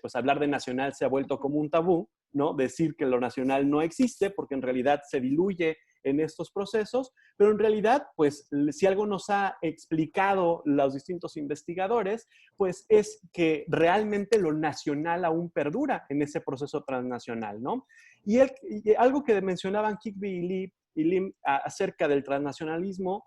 pues hablar de nacional se ha vuelto como un tabú, ¿no? Decir que lo nacional no existe porque en realidad se diluye en estos procesos, pero en realidad, pues, si algo nos ha explicado los distintos investigadores, pues es que realmente lo nacional aún perdura en ese proceso transnacional, ¿no? Y algo que mencionaban Kigbee y Lim acerca del transnacionalismo,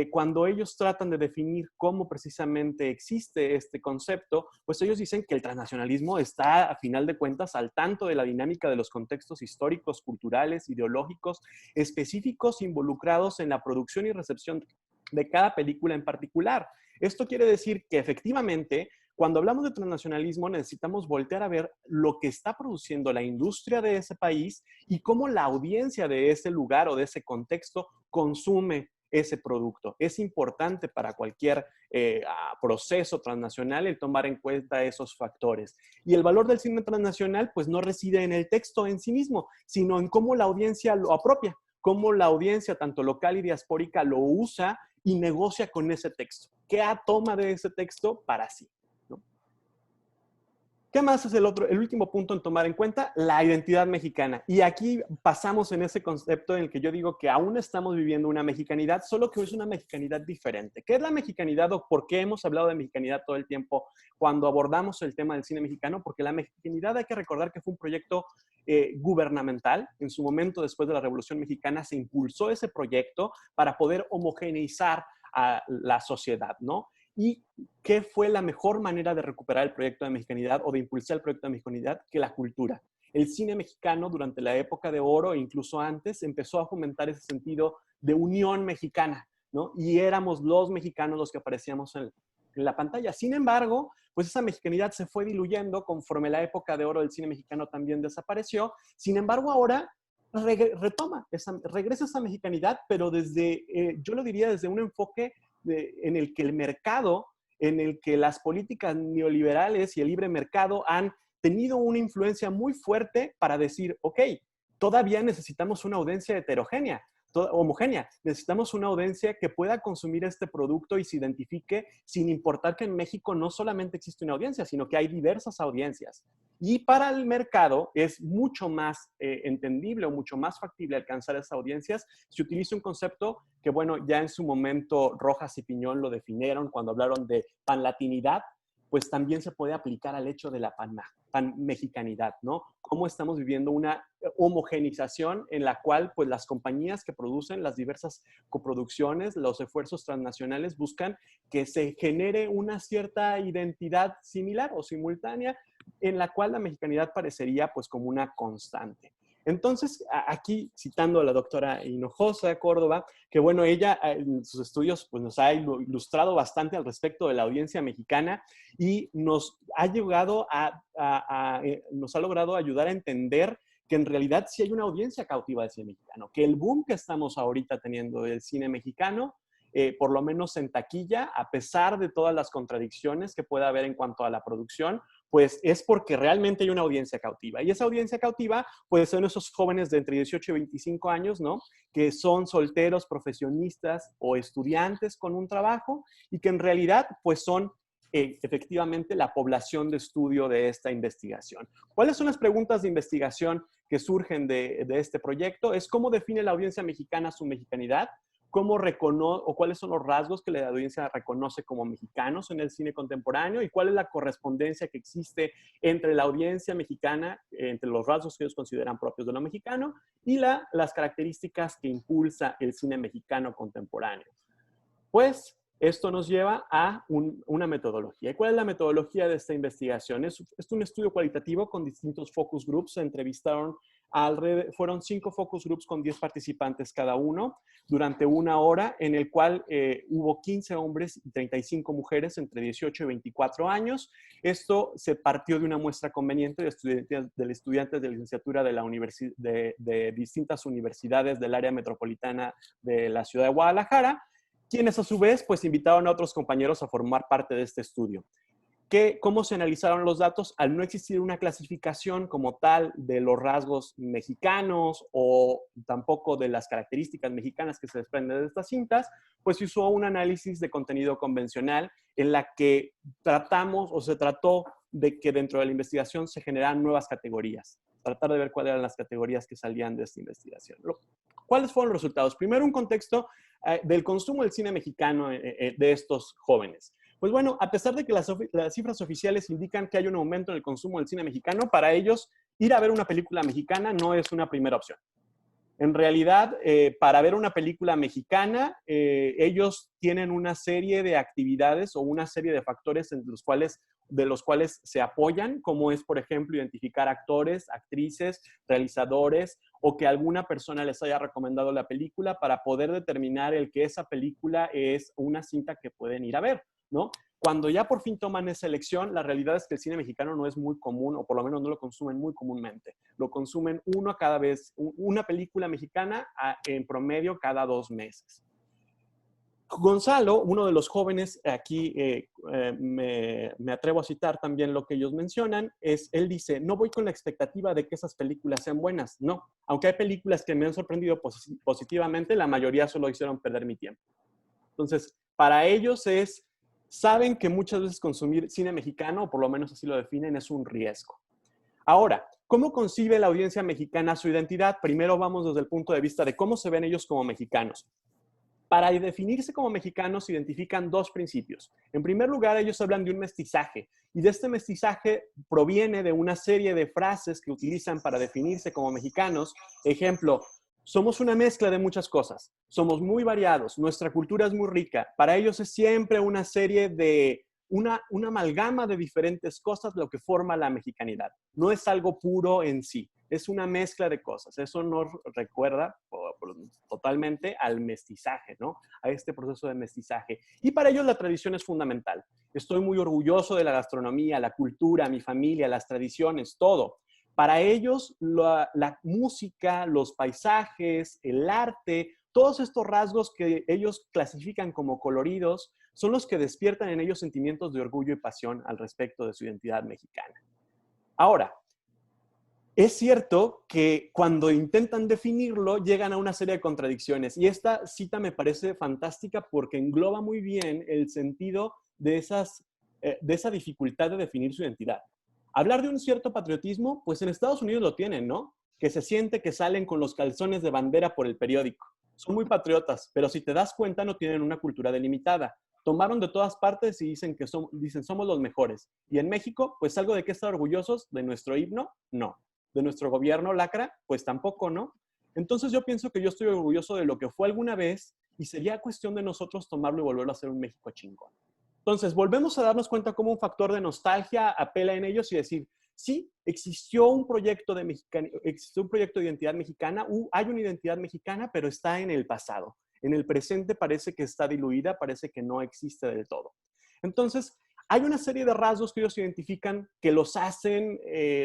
cuando ellos tratan de definir cómo precisamente existe este concepto, pues ellos dicen que el transnacionalismo está, a final de cuentas, al tanto de la dinámica de los contextos históricos, culturales, ideológicos, específicos involucrados en la producción y recepción de cada película en particular. Esto quiere decir que efectivamente, cuando hablamos de transnacionalismo, necesitamos voltear a ver lo que está produciendo la industria de ese país y cómo la audiencia de ese lugar o de ese contexto consume ese producto. Es importante para cualquier proceso transnacional el tomar en cuenta esos factores. Y el valor del cine transnacional pues no reside en el texto en sí mismo, sino en cómo la audiencia lo apropia, cómo la audiencia, tanto local y diaspórica, lo usa y negocia con ese texto. ¿Qué toma de ese texto para sí? ¿Qué más es el último punto en tomar en cuenta? La identidad mexicana. Y aquí pasamos en ese concepto en el que yo digo que aún estamos viviendo una mexicanidad, solo que es una mexicanidad diferente. ¿Qué es la mexicanidad o por qué hemos hablado de mexicanidad todo el tiempo cuando abordamos el tema del cine mexicano? Porque la mexicanidad hay que recordar que fue un proyecto gubernamental. En su momento, después de la Revolución Mexicana, se impulsó ese proyecto para poder homogeneizar a la sociedad, ¿no? ¿Y qué fue la mejor manera de recuperar el proyecto de mexicanidad o de impulsar el proyecto de mexicanidad que la cultura? El cine mexicano durante la época de oro e incluso antes empezó a fomentar ese sentido de unión mexicana, ¿no? Y éramos los mexicanos los que aparecíamos en la pantalla. Sin embargo, pues esa mexicanidad se fue diluyendo conforme la época de oro del cine mexicano también desapareció. Sin embargo, ahora regresa esa mexicanidad, pero desde, yo lo diría, desde un enfoque en el que el mercado, en el que las políticas neoliberales y el libre mercado han tenido una influencia muy fuerte para decir, ok, todavía necesitamos una audiencia heterogénea, homogénea. Necesitamos una audiencia que pueda consumir este producto y se identifique sin importar que en México no solamente existe una audiencia, sino que hay diversas audiencias. Y para el mercado es mucho más entendible o mucho más factible alcanzar esas audiencias si utiliza un concepto que, bueno, ya en su momento Rojas y Piñón lo definieron cuando hablaron de panlatinidad, pues también se puede aplicar al hecho de la panmexicanidad, ¿no? Cómo estamos viviendo una homogenización en la cual, pues, las compañías que producen las diversas coproducciones, los esfuerzos transnacionales buscan que se genere una cierta identidad similar o simultánea en la cual la mexicanidad parecería, pues, como una constante. Entonces, aquí citando a la doctora Hinojosa Córdoba, que bueno, ella en sus estudios pues, nos ha ilustrado bastante al respecto de la audiencia mexicana y nos ha nos ha logrado ayudar a entender que en realidad sí hay una audiencia cautiva del cine mexicano, que el boom que estamos ahorita teniendo del cine mexicano, por lo menos en taquilla, a pesar de todas las contradicciones que pueda haber en cuanto a la producción, pues es porque realmente hay una audiencia cautiva. Y esa audiencia cautiva, pues son esos jóvenes de entre 18 y 25 años, ¿no? Que son solteros, profesionistas o estudiantes con un trabajo y que en realidad, pues son efectivamente la población de estudio de esta investigación. ¿Cuáles son las preguntas de investigación que surgen de este proyecto? Es cómo define la audiencia mexicana su mexicanidad, cómo reconoce o cuáles son los rasgos que la audiencia reconoce como mexicanos en el cine contemporáneo y cuál es la correspondencia que existe entre la audiencia mexicana, entre los rasgos que ellos consideran propios de lo mexicano y las características que impulsa el cine mexicano contemporáneo. Pues esto nos lleva a una metodología. ¿Y cuál es la metodología de esta investigación? Es un estudio cualitativo con distintos focus groups. Se entrevistaron fueron 5 focus groups con 10 participantes cada uno durante 1 hora, en el cual hubo 15 hombres y 35 mujeres entre 18 y 24 años. Esto se partió de una muestra conveniente de estudiantes de licenciatura de distintas universidades del área metropolitana de la ciudad de Guadalajara, quienes a su vez pues invitaron a otros compañeros a formar parte de este estudio. ¿Cómo se analizaron los datos? Al no existir una clasificación como tal de los rasgos mexicanos o tampoco de las características mexicanas que se desprenden de estas cintas, pues se usó un análisis de contenido convencional en la que tratamos o se trató de que dentro de la investigación se generan nuevas categorías. Tratar de ver cuáles eran las categorías que salían de esta investigación. ¿Cuáles fueron los resultados? Primero, un contexto del consumo del cine mexicano de estos jóvenes. Pues bueno, a pesar de que las cifras oficiales indican que hay un aumento en el consumo del cine mexicano, para ellos ir a ver una película mexicana no es una primera opción. En realidad, para ver una película mexicana, ellos tienen una serie de actividades o una serie de factores de los cuales se apoyan, como es, por ejemplo, identificar actores, actrices, realizadores, o que alguna persona les haya recomendado la película para poder determinar el que esa película es una cinta que pueden ir a ver, ¿no? Cuando ya por fin toman esa elección, la realidad es que el cine mexicano no es muy común, o por lo menos no lo consumen muy comúnmente. Lo consumen una película mexicana en promedio cada 2 meses. Gonzalo, uno de los jóvenes, aquí me atrevo a citar también lo que ellos mencionan, él dice, no voy con la expectativa de que esas películas sean buenas, no. Aunque hay películas que me han sorprendido positivamente, la mayoría solo hicieron perder mi tiempo. Entonces, para ellos saben que muchas veces consumir cine mexicano, o por lo menos así lo definen, es un riesgo. Ahora, ¿cómo concibe la audiencia mexicana su identidad? Primero vamos desde el punto de vista de cómo se ven ellos como mexicanos. Para definirse como mexicanos se identifican 2 principios. En primer lugar, ellos hablan de un mestizaje, y de este mestizaje proviene de una serie de frases que utilizan para definirse como mexicanos. Ejemplo, somos una mezcla de muchas cosas, somos muy variados, nuestra cultura es muy rica. Para ellos es siempre una serie de, una amalgama de diferentes cosas lo que forma la mexicanidad. No es algo puro en sí, es una mezcla de cosas. Eso nos recuerda totalmente al mestizaje, ¿no? A este proceso de mestizaje. Y para ellos la tradición es fundamental. Estoy muy orgulloso de la gastronomía, la cultura, mi familia, las tradiciones, todo. Para ellos, la música, los paisajes, el arte, todos estos rasgos que ellos clasifican como coloridos, son los que despiertan en ellos sentimientos de orgullo y pasión al respecto de su identidad mexicana. Ahora, es cierto que cuando intentan definirlo, llegan a una serie de contradicciones. Y esta cita me parece fantástica porque engloba muy bien el sentido de esa dificultad de definir su identidad. Hablar de un cierto patriotismo, pues en Estados Unidos lo tienen, ¿no? Que se siente que salen con los calzones de bandera por el periódico. Son muy patriotas, pero si te das cuenta no tienen una cultura delimitada. Tomaron de todas partes y dicen somos los mejores. Y en México, pues algo de qué estar orgullosos, de nuestro himno, no. De nuestro gobierno lacra, pues tampoco, ¿no? Entonces yo pienso que yo estoy orgulloso de lo que fue alguna vez y sería cuestión de nosotros tomarlo y volverlo a hacer un México chingón. Entonces, volvemos a darnos cuenta cómo un factor de nostalgia apela en ellos y decir, sí, existió un proyecto de identidad mexicana, hay una identidad mexicana, pero está en el pasado. En el presente parece que está diluida, parece que no existe del todo. Entonces, hay una serie de rasgos que ellos identifican que los hacen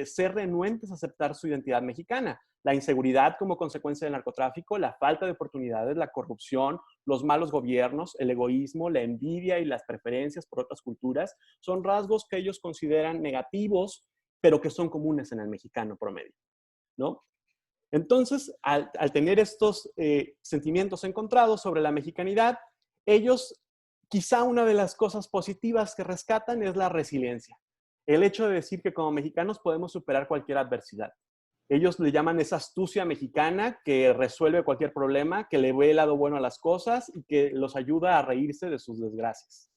ser renuentes a aceptar su identidad mexicana. La inseguridad como consecuencia del narcotráfico, la falta de oportunidades, la corrupción, los malos gobiernos, el egoísmo, la envidia y las preferencias por otras culturas son rasgos que ellos consideran negativos, pero que son comunes en el mexicano promedio, ¿no? Entonces, al tener estos sentimientos encontrados sobre la mexicanidad, ellos, quizá una de las cosas positivas que rescatan es la resiliencia. El hecho de decir que como mexicanos podemos superar cualquier adversidad. Ellos le llaman esa astucia mexicana que resuelve cualquier problema, que le ve el lado bueno a las cosas y que los ayuda a reírse de sus desgracias.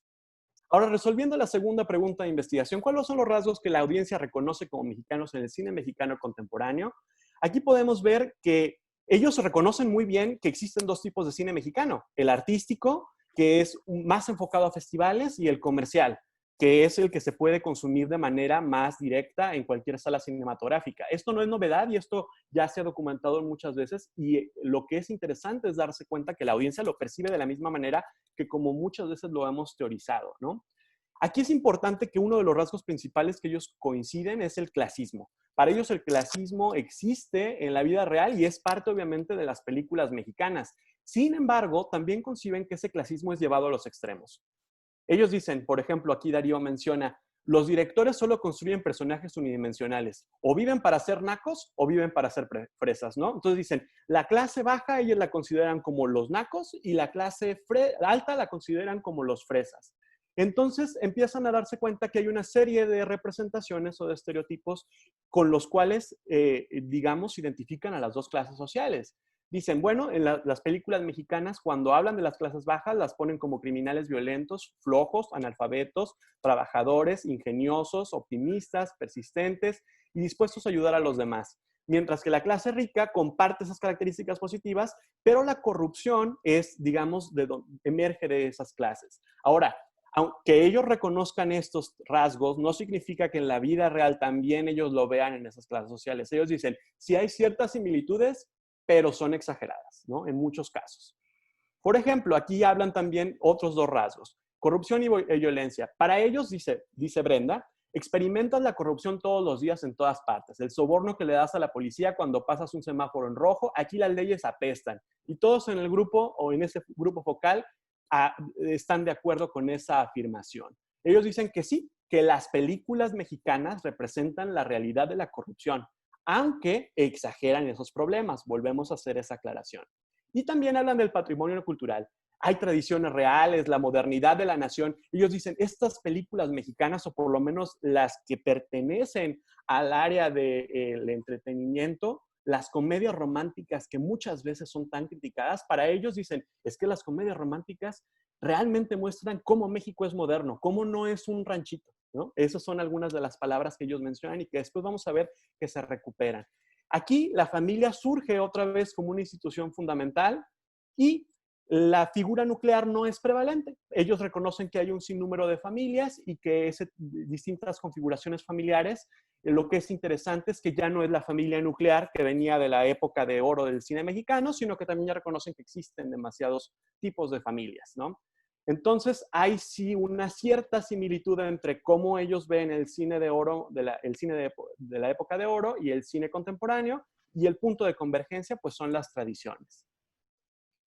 Ahora, resolviendo la segunda pregunta de investigación, ¿cuáles son los rasgos que la audiencia reconoce como mexicanos en el cine mexicano contemporáneo? Aquí podemos ver que ellos reconocen muy bien que existen 2 tipos de cine mexicano. El artístico, que es más enfocado a festivales, y el comercial, que es el que se puede consumir de manera más directa en cualquier sala cinematográfica. Esto no es novedad y esto ya se ha documentado muchas veces, y lo que es interesante es darse cuenta que la audiencia lo percibe de la misma manera que como muchas veces lo hemos teorizado, ¿no? Aquí es importante que uno de los rasgos principales que ellos coinciden es el clasismo. Para ellos el clasismo existe en la vida real y es parte obviamente de las películas mexicanas. Sin embargo, también conciben que ese clasismo es llevado a los extremos. Ellos dicen, por ejemplo, aquí Darío menciona, los directores solo construyen personajes unidimensionales. O viven para ser nacos o viven para ser fresas, ¿no? Entonces dicen, la clase baja ellos la consideran como los nacos y la clase alta la consideran como los fresas. Entonces empiezan a darse cuenta que hay una serie de representaciones o de estereotipos con los cuales, digamos, identifican a las dos clases sociales. Dicen, bueno, en las películas mexicanas, cuando hablan de las clases bajas, las ponen como criminales violentos, flojos, analfabetos, trabajadores, ingeniosos, optimistas, persistentes y dispuestos a ayudar a los demás. Mientras que la clase rica comparte esas características positivas, pero la corrupción es, digamos, de donde emerge de esas clases. Ahora, aunque ellos reconozcan estos rasgos, no significa que en la vida real también ellos lo vean en esas clases sociales. Ellos dicen, sí hay ciertas similitudes, pero son exageradas, ¿no? En muchos casos. Por ejemplo, aquí hablan también otros dos rasgos, corrupción y violencia. Para ellos, dice Brenda, experimentas la corrupción todos los días en todas partes. El soborno que le das a la policía cuando pasas un semáforo en rojo, aquí las leyes apestan. Y todos en el grupo o en ese grupo focal están de acuerdo con esa afirmación. Ellos dicen que sí, que las películas mexicanas representan la realidad de la corrupción, aunque exageran esos problemas. Volvemos a hacer esa aclaración. Y también hablan del patrimonio cultural. Hay tradiciones reales, la modernidad de la nación. Ellos dicen, estas películas mexicanas, o por lo menos las que pertenecen al área del entretenimiento, las comedias románticas que muchas veces son tan criticadas, para ellos dicen, es que las comedias románticas realmente muestran cómo México es moderno, cómo no es un ranchito, ¿no? Esas son algunas de las palabras que ellos mencionan y que después vamos a ver que se recuperan. Aquí la familia surge otra vez como una institución fundamental y la figura nuclear no es prevalente. Ellos reconocen que hay un sinnúmero de familias y que distintas configuraciones familiares. Lo que es interesante es que ya no es la familia nuclear que venía de la época de oro del cine mexicano, sino que también ya reconocen que existen demasiados tipos de familias, ¿no? Entonces, hay sí una cierta similitud entre cómo ellos ven el cine de oro, el cine de la época de oro y el cine contemporáneo, y el punto de convergencia, pues son las tradiciones.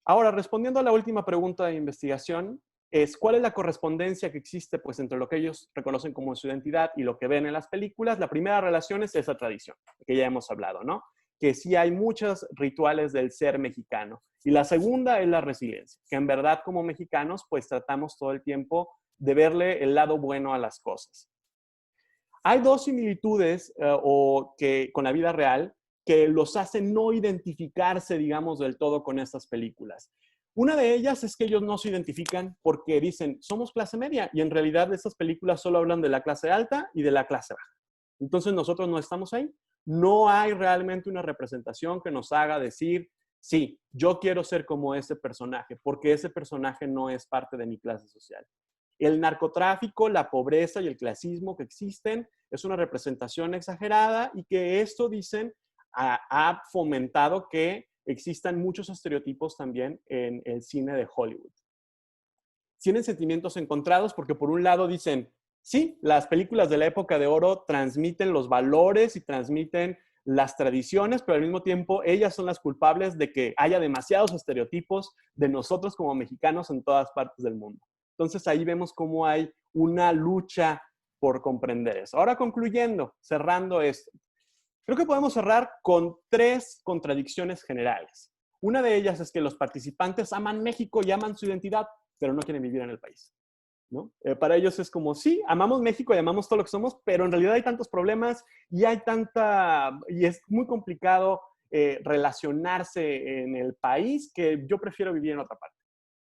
Ahora, respondiendo a la última pregunta de investigación, es ¿cuál es la correspondencia que existe pues, entre lo que ellos reconocen como su identidad y lo que ven en las películas? La primera relación es esa tradición, que ya hemos hablado, ¿no? Que sí hay muchos rituales del ser mexicano. Y la segunda es la resiliencia, que en verdad como mexicanos pues tratamos todo el tiempo de verle el lado bueno a las cosas. Hay dos similitudes con la vida real que los hacen no identificarse, digamos, del todo con estas películas. Una de ellas es que ellos no se identifican porque dicen, somos clase media, y en realidad estas películas solo hablan de la clase alta y de la clase baja. Entonces nosotros no estamos ahí. No hay realmente una representación que nos haga decir, sí, yo quiero ser como ese personaje, porque ese personaje no es parte de mi clase social. El narcotráfico, la pobreza y el clasismo que existen es una representación exagerada y que esto, dicen, ha fomentado que existan muchos estereotipos también en el cine de Hollywood. Tienen sentimientos encontrados porque por un lado dicen, sí, las películas de la época de oro transmiten los valores y transmiten las tradiciones, pero al mismo tiempo ellas son las culpables de que haya demasiados estereotipos de nosotros como mexicanos en todas partes del mundo. Entonces ahí vemos cómo hay una lucha por comprender eso. Ahora concluyendo, cerrando esto, creo que podemos cerrar con tres contradicciones generales. Una de ellas es que los participantes aman México y aman su identidad, pero no quieren vivir en el país, ¿no? Para ellos es como, sí, amamos México y amamos todo lo que somos, pero en realidad hay tantos problemas y y es muy complicado relacionarse en el país que yo prefiero vivir en otra parte.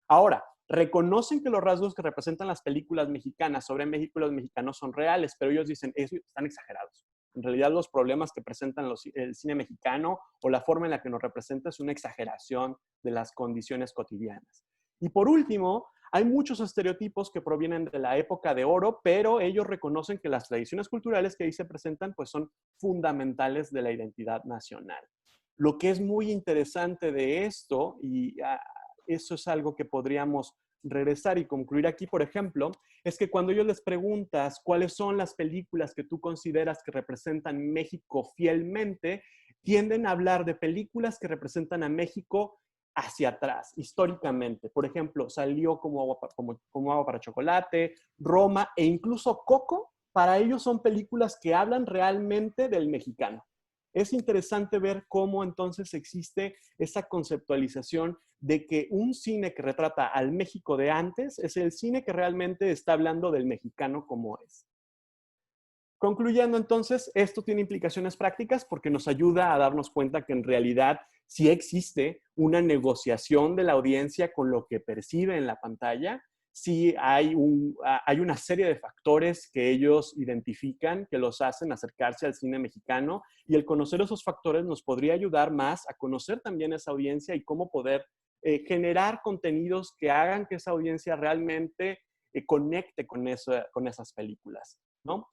Ahora, reconocen que los rasgos que representan las películas mexicanas sobre México y los mexicanos son reales, pero ellos dicen, están exagerados. En realidad los problemas que presentan el cine mexicano o la forma en la que nos representa es una exageración de las condiciones cotidianas. Y por último, hay muchos estereotipos que provienen de la época de oro, pero ellos reconocen que las tradiciones culturales que ahí se presentan pues son fundamentales de la identidad nacional. Lo que es muy interesante de esto, y eso es algo que podríamos regresar y concluir aquí, por ejemplo, es que cuando ellos les preguntas cuáles son las películas que tú consideras que representan México fielmente, tienden a hablar de películas que representan a México hacia atrás, históricamente. Por ejemplo, salió como Agua para Chocolate, Roma e incluso Coco. Para ellos son películas que hablan realmente del mexicano. es interesante ver cómo entonces existe esa conceptualización de que un cine que retrata al México de antes es el cine que realmente está hablando del mexicano como es. Concluyendo entonces, esto tiene implicaciones prácticas porque nos ayuda a darnos cuenta que en realidad sí existe una negociación de la audiencia con lo que percibe en la pantalla, sí hay una serie de factores que ellos identifican que los hacen acercarse al cine mexicano, y el conocer esos factores nos podría ayudar más a conocer también esa audiencia y cómo poder generar contenidos que hagan que esa audiencia realmente conecte con esas películas, ¿no?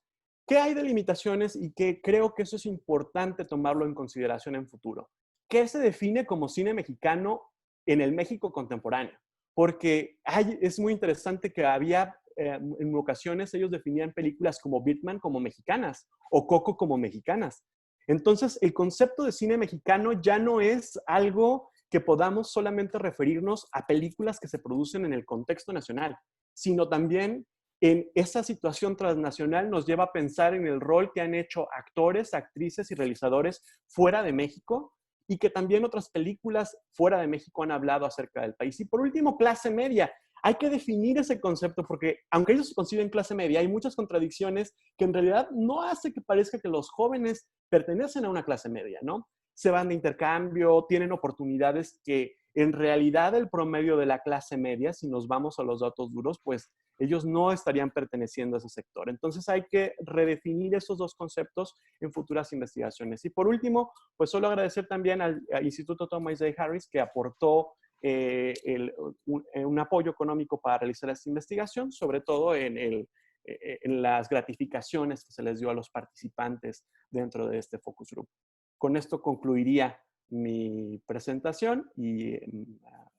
¿Qué hay de limitaciones y que creo que eso es importante tomarlo en consideración en futuro? ¿Qué se define como cine mexicano en el México contemporáneo? Porque es muy interesante que había, en ocasiones ellos definían películas como Birdman como mexicanas o Coco como mexicanas. Entonces, el concepto de cine mexicano ya no es algo que podamos solamente referirnos a películas que se producen en el contexto nacional, sino también en esa situación transnacional nos lleva a pensar en el rol que han hecho actores, actrices y realizadores fuera de México, y que también otras películas fuera de México han hablado acerca del país. Y por último, clase media. Hay que definir ese concepto porque aunque ellos se conciben clase media, hay muchas contradicciones que en realidad no hace que parezca que los jóvenes pertenecen a una clase media, ¿no? Se van de intercambio, tienen oportunidades que en realidad el promedio de la clase media, si nos vamos a los datos duros, pues ellos no estarían perteneciendo a ese sector. Entonces hay que redefinir esos dos conceptos en futuras investigaciones. Y por último, pues solo agradecer también al Instituto Thomas J. Harris que aportó un apoyo económico para realizar esta investigación, sobre todo en las gratificaciones que se les dio a los participantes dentro de este focus group. Con esto concluiría mi presentación y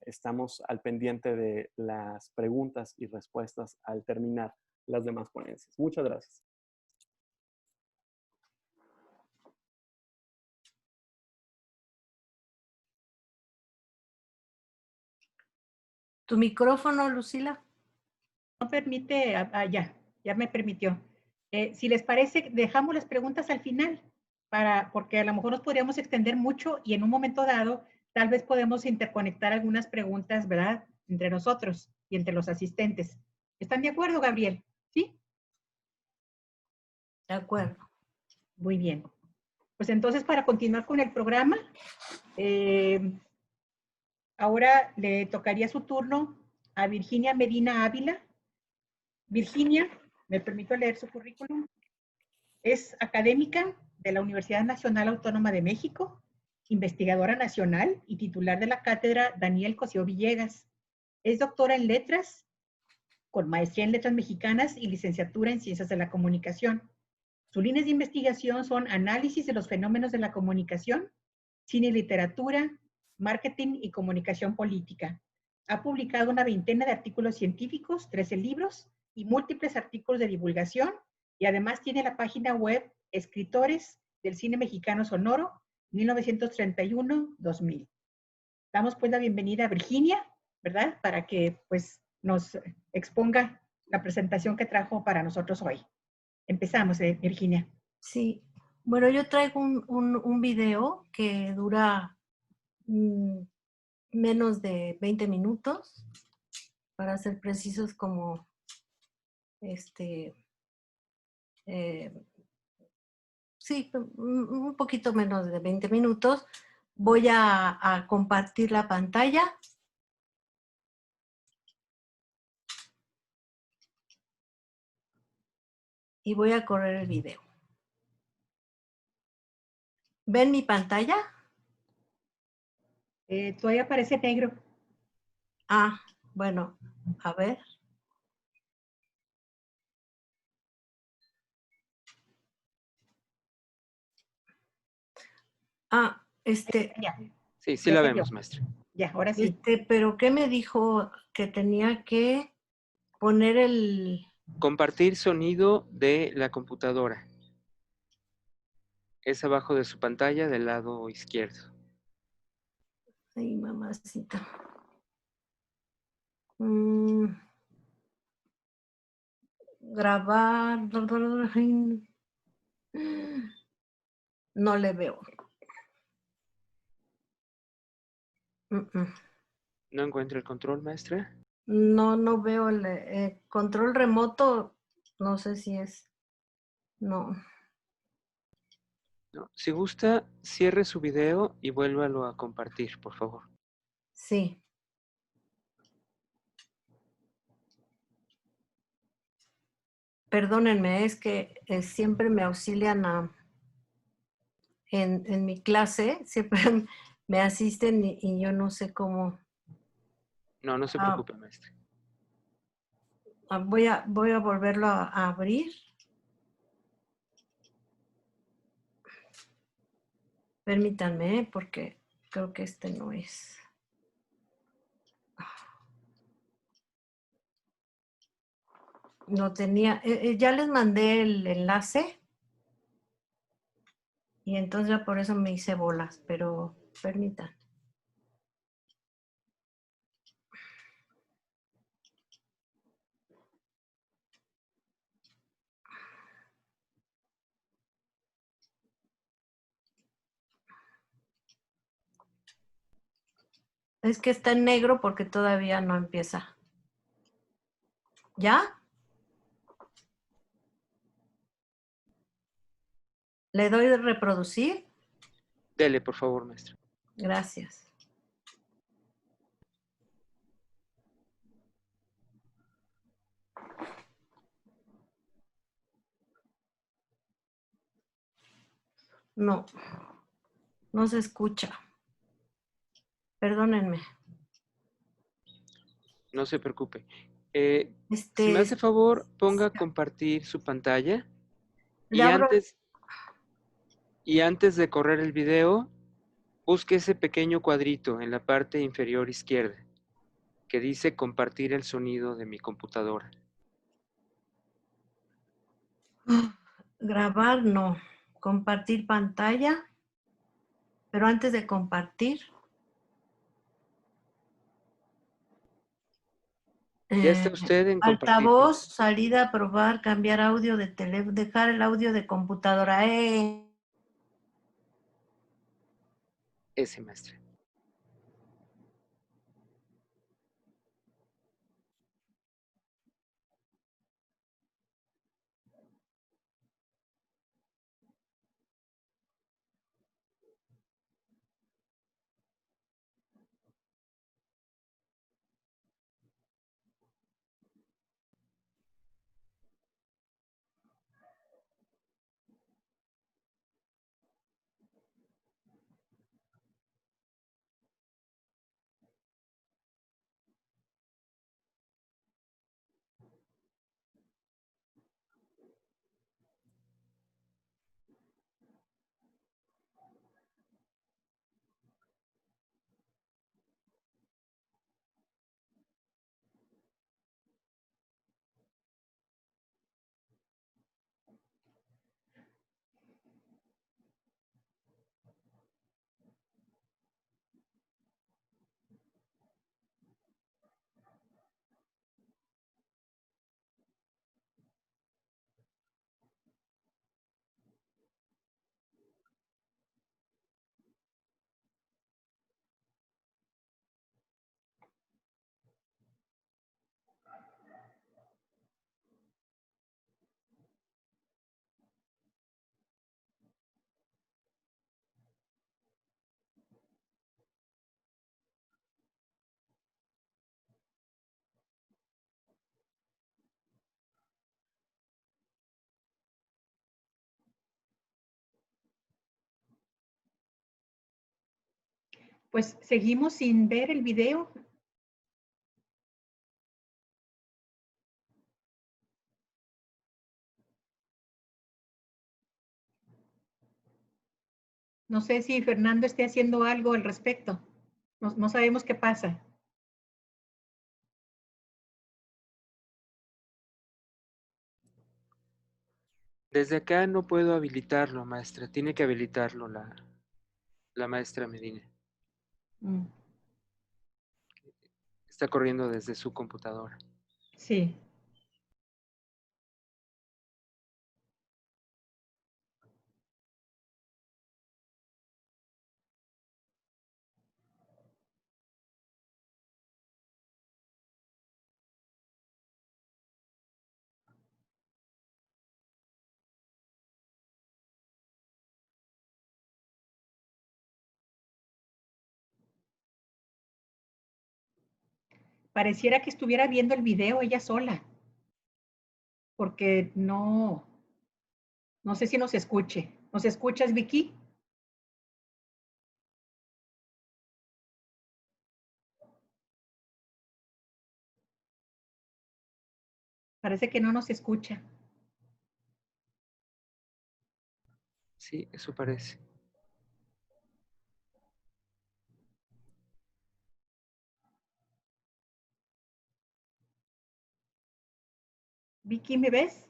estamos al pendiente de las preguntas y respuestas al terminar las demás ponencias. Muchas gracias. Tu micrófono, Lucila. No permite, ya me permitió. Si les parece, dejamos las preguntas al final, porque a lo mejor nos podríamos extender mucho y en un momento dado tal vez podemos interconectar algunas preguntas, ¿verdad? Entre nosotros y entre los asistentes. ¿Están de acuerdo, Gabriel? ¿Sí? De acuerdo. Muy bien. Pues entonces, para continuar con el programa, ahora le tocaría su turno a Virginia Medina Ávila. Virginia, me permito leer su currículum. Es académica de la Universidad Nacional Autónoma de México, investigadora nacional y titular de la cátedra Daniel Cosío Villegas. Es doctora en letras, con maestría en letras mexicanas y licenciatura en ciencias de la comunicación. Sus líneas de investigación son análisis de los fenómenos de la comunicación, cine y literatura, marketing y comunicación política. Ha publicado una veintena de artículos científicos, 13 libros y múltiples artículos de divulgación, y además tiene la página web Escritores del Cine Mexicano Sonoro 1931-2000. Damos pues la bienvenida a Virginia, ¿verdad? Para que pues nos exponga la presentación que trajo para nosotros hoy. Empezamos, Virginia. Sí, bueno, yo traigo un video que dura menos de 20 minutos, para ser precisos como sí, un poquito menos de 20 minutos. Voy a compartir la pantalla. Y voy a correr el video. ¿Ven mi pantalla? Todavía aparece negro. Ah, bueno, a ver. Ah, Ya. Sí, sí Ya la se vemos, vio. maestra. Ya, ahora sí. Pero ¿qué me dijo? Que tenía que poner el... Compartir sonido de la computadora. Es abajo de su pantalla del lado izquierdo. Ay, mamacita. Grabar. No le veo. ¿No encuentra el control, maestra? No, no veo el control remoto. No sé si es. No. No. Si gusta, cierre su video y vuélvalo a compartir, por favor. Sí. Perdónenme, es que siempre me auxilian en mi clase, siempre me asisten y yo no sé cómo. No, no se preocupe, maestra. Voy a volverlo a abrir. Permítanme, porque creo que este no es. Lo tenía, ya les mandé el enlace y entonces ya por eso me hice bolas, pero permítanme. Es que está en negro porque todavía no empieza. ¿Ya? ¿Le doy de reproducir? Dele, por favor, maestra. Gracias. No, no se escucha. Perdónenme. No se preocupe. Si me Este, hace favor, ponga a compartir su pantalla le y abro. antes de correr el video, busque ese pequeño cuadrito en la parte inferior izquierda que dice compartir el sonido de mi computadora. Grabar, no. Compartir pantalla. Pero antes de compartir, Ya está usted en compartir. altavoz, salida, probar, cambiar audio de teléfono, dejar el audio de computadora. Ese, maestra. Pues seguimos sin ver el video. No sé si Fernando esté haciendo algo al respecto. No sabemos qué pasa. Desde acá no puedo habilitarlo, maestra. Tiene que habilitarlo la maestra Medina. Está corriendo desde su computadora. Sí. pareciera que estuviera viendo el video ella sola, porque no sé si nos escuche. ¿Nos escuchas, Vicky? Parece que no nos escucha. Sí, eso parece. Vicky, ¿me ves?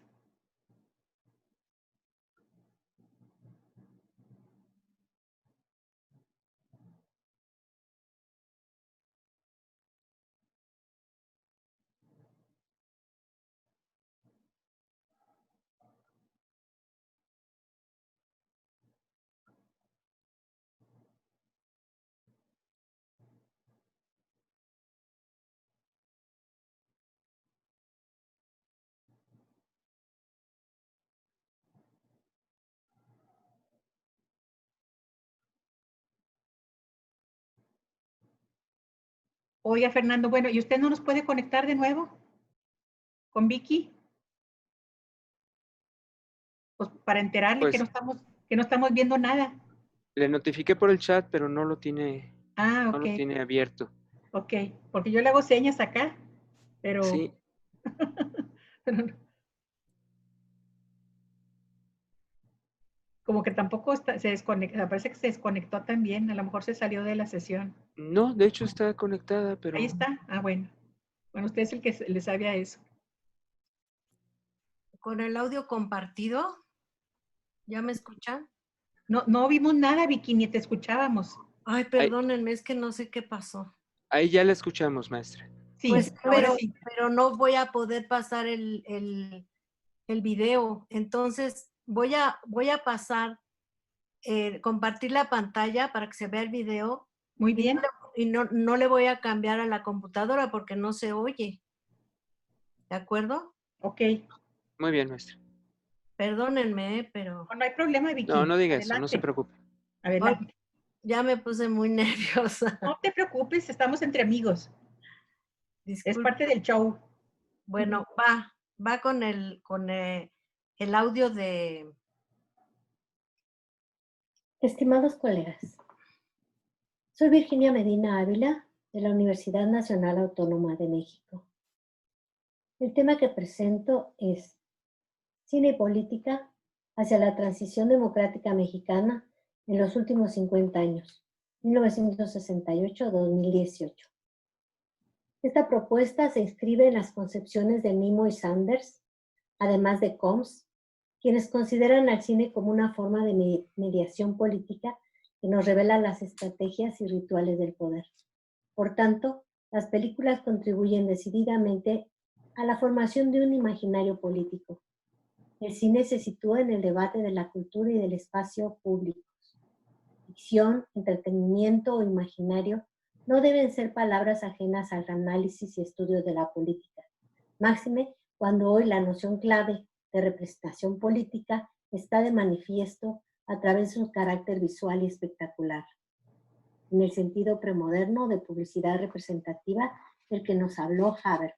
Oiga, Fernando, bueno, ¿y usted no nos puede conectar de nuevo con Vicky? Pues para enterarle Pues que no estamos viendo nada. le notifiqué por el chat, pero no lo Ah, ok, tiene abierto. ok, porque yo le hago señas acá, pero, Sí, pero como que tampoco se desconecta, parece que se desconectó también, a lo mejor se salió de la sesión. no, de hecho está conectada, Ahí pero está, ah, bueno. Bueno, usted es el que le sabe a eso. Con el audio compartido, ¿ya me escuchan? No vimos nada, Vicky, ni te escuchábamos. Ay, ahí, perdónenme, es que no sé qué pasó. ahí ya la escuchamos, maestra. Pues, Sí, ahora sí. pero no voy a poder pasar el video. Entonces, voy a pasar, compartir la pantalla para que se vea el video Muy y, bien. no le voy a cambiar a la computadora porque no se oye. ¿De acuerdo? Ok. Muy bien, maestra. Perdónenme, pero No hay problema, No, Vicky. no diga eso, no se Adelante. preocupe. ay, Adelante. ya me puse muy nerviosa. No te preocupes, estamos entre amigos. Es Disculpe. parte del show. Bueno, va el audio de... Estimados colegas, soy Virginia Medina Ávila de la Universidad Nacional Autónoma de México. El tema que presento es Cine y política hacia la transición democrática mexicana en los últimos 50 años, 1968-2018. Esta propuesta se inscribe en las concepciones de Nimoy y Sanders, además de Combs, quienes consideran al cine como una forma de mediación política que nos revela las estrategias y rituales del poder. Por tanto, las películas contribuyen decididamente a la formación de un imaginario político. El cine se sitúa en el debate de la cultura y del espacio públicos. Ficción, entretenimiento o imaginario no deben ser palabras ajenas al análisis y estudio de la política. Máxime cuando hoy la noción clave de representación política está de manifiesto a través de su carácter visual y espectacular, en el sentido premoderno de publicidad representativa del que nos habló Habermas.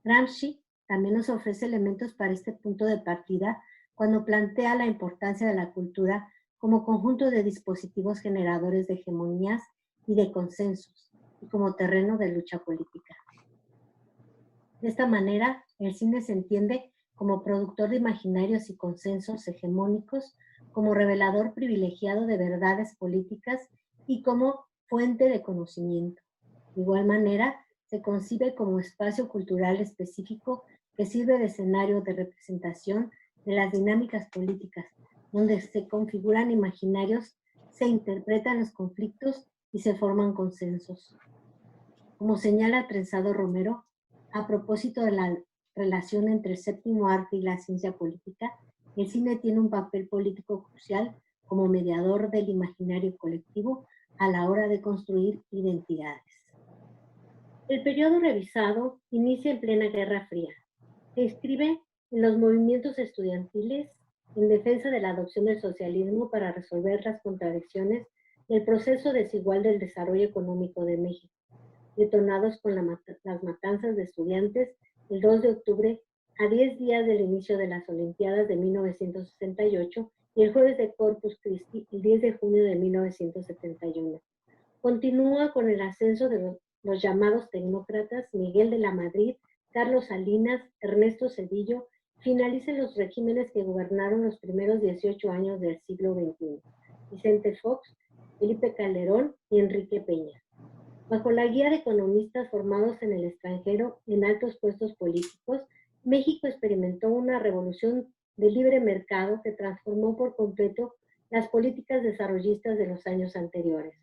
Gramsci también nos ofrece elementos para este punto de partida cuando plantea la importancia de la cultura como conjunto de dispositivos generadores de hegemonías y de consensos, y como terreno de lucha política. De esta manera, el cine se entiende como productor de imaginarios y consensos hegemónicos, como revelador privilegiado de verdades políticas y como fuente de conocimiento. De igual manera, se concibe como espacio cultural específico que sirve de escenario de representación de las dinámicas políticas, donde se configuran imaginarios, se interpretan los conflictos y se forman consensos. Como señala Trenzado Romero, a propósito de la relación entre el séptimo arte y la ciencia política, el cine tiene un papel político crucial como mediador del imaginario colectivo a la hora de construir identidades. El periodo revisado inicia en plena Guerra Fría. Se inscribe en los movimientos estudiantiles en defensa de la adopción del socialismo para resolver las contradicciones del proceso desigual del desarrollo económico de México. detonados con las matanzas de estudiantes el 2 de octubre, a 10 días del inicio de las Olimpiadas de 1968, y el jueves de Corpus Christi, el 10 de junio de 1971. Continúa con el ascenso de los llamados tecnócratas Miguel de la Madrid, Carlos Salinas, Ernesto Zedillo. Finalizan los regímenes que gobernaron los primeros 18 años del siglo XXI. Vicente Fox, Felipe Calderón y Enrique Peña. Bajo la guía de economistas formados en el extranjero en altos puestos políticos, México experimentó una revolución de libre mercado que transformó por completo las políticas desarrollistas de los años anteriores.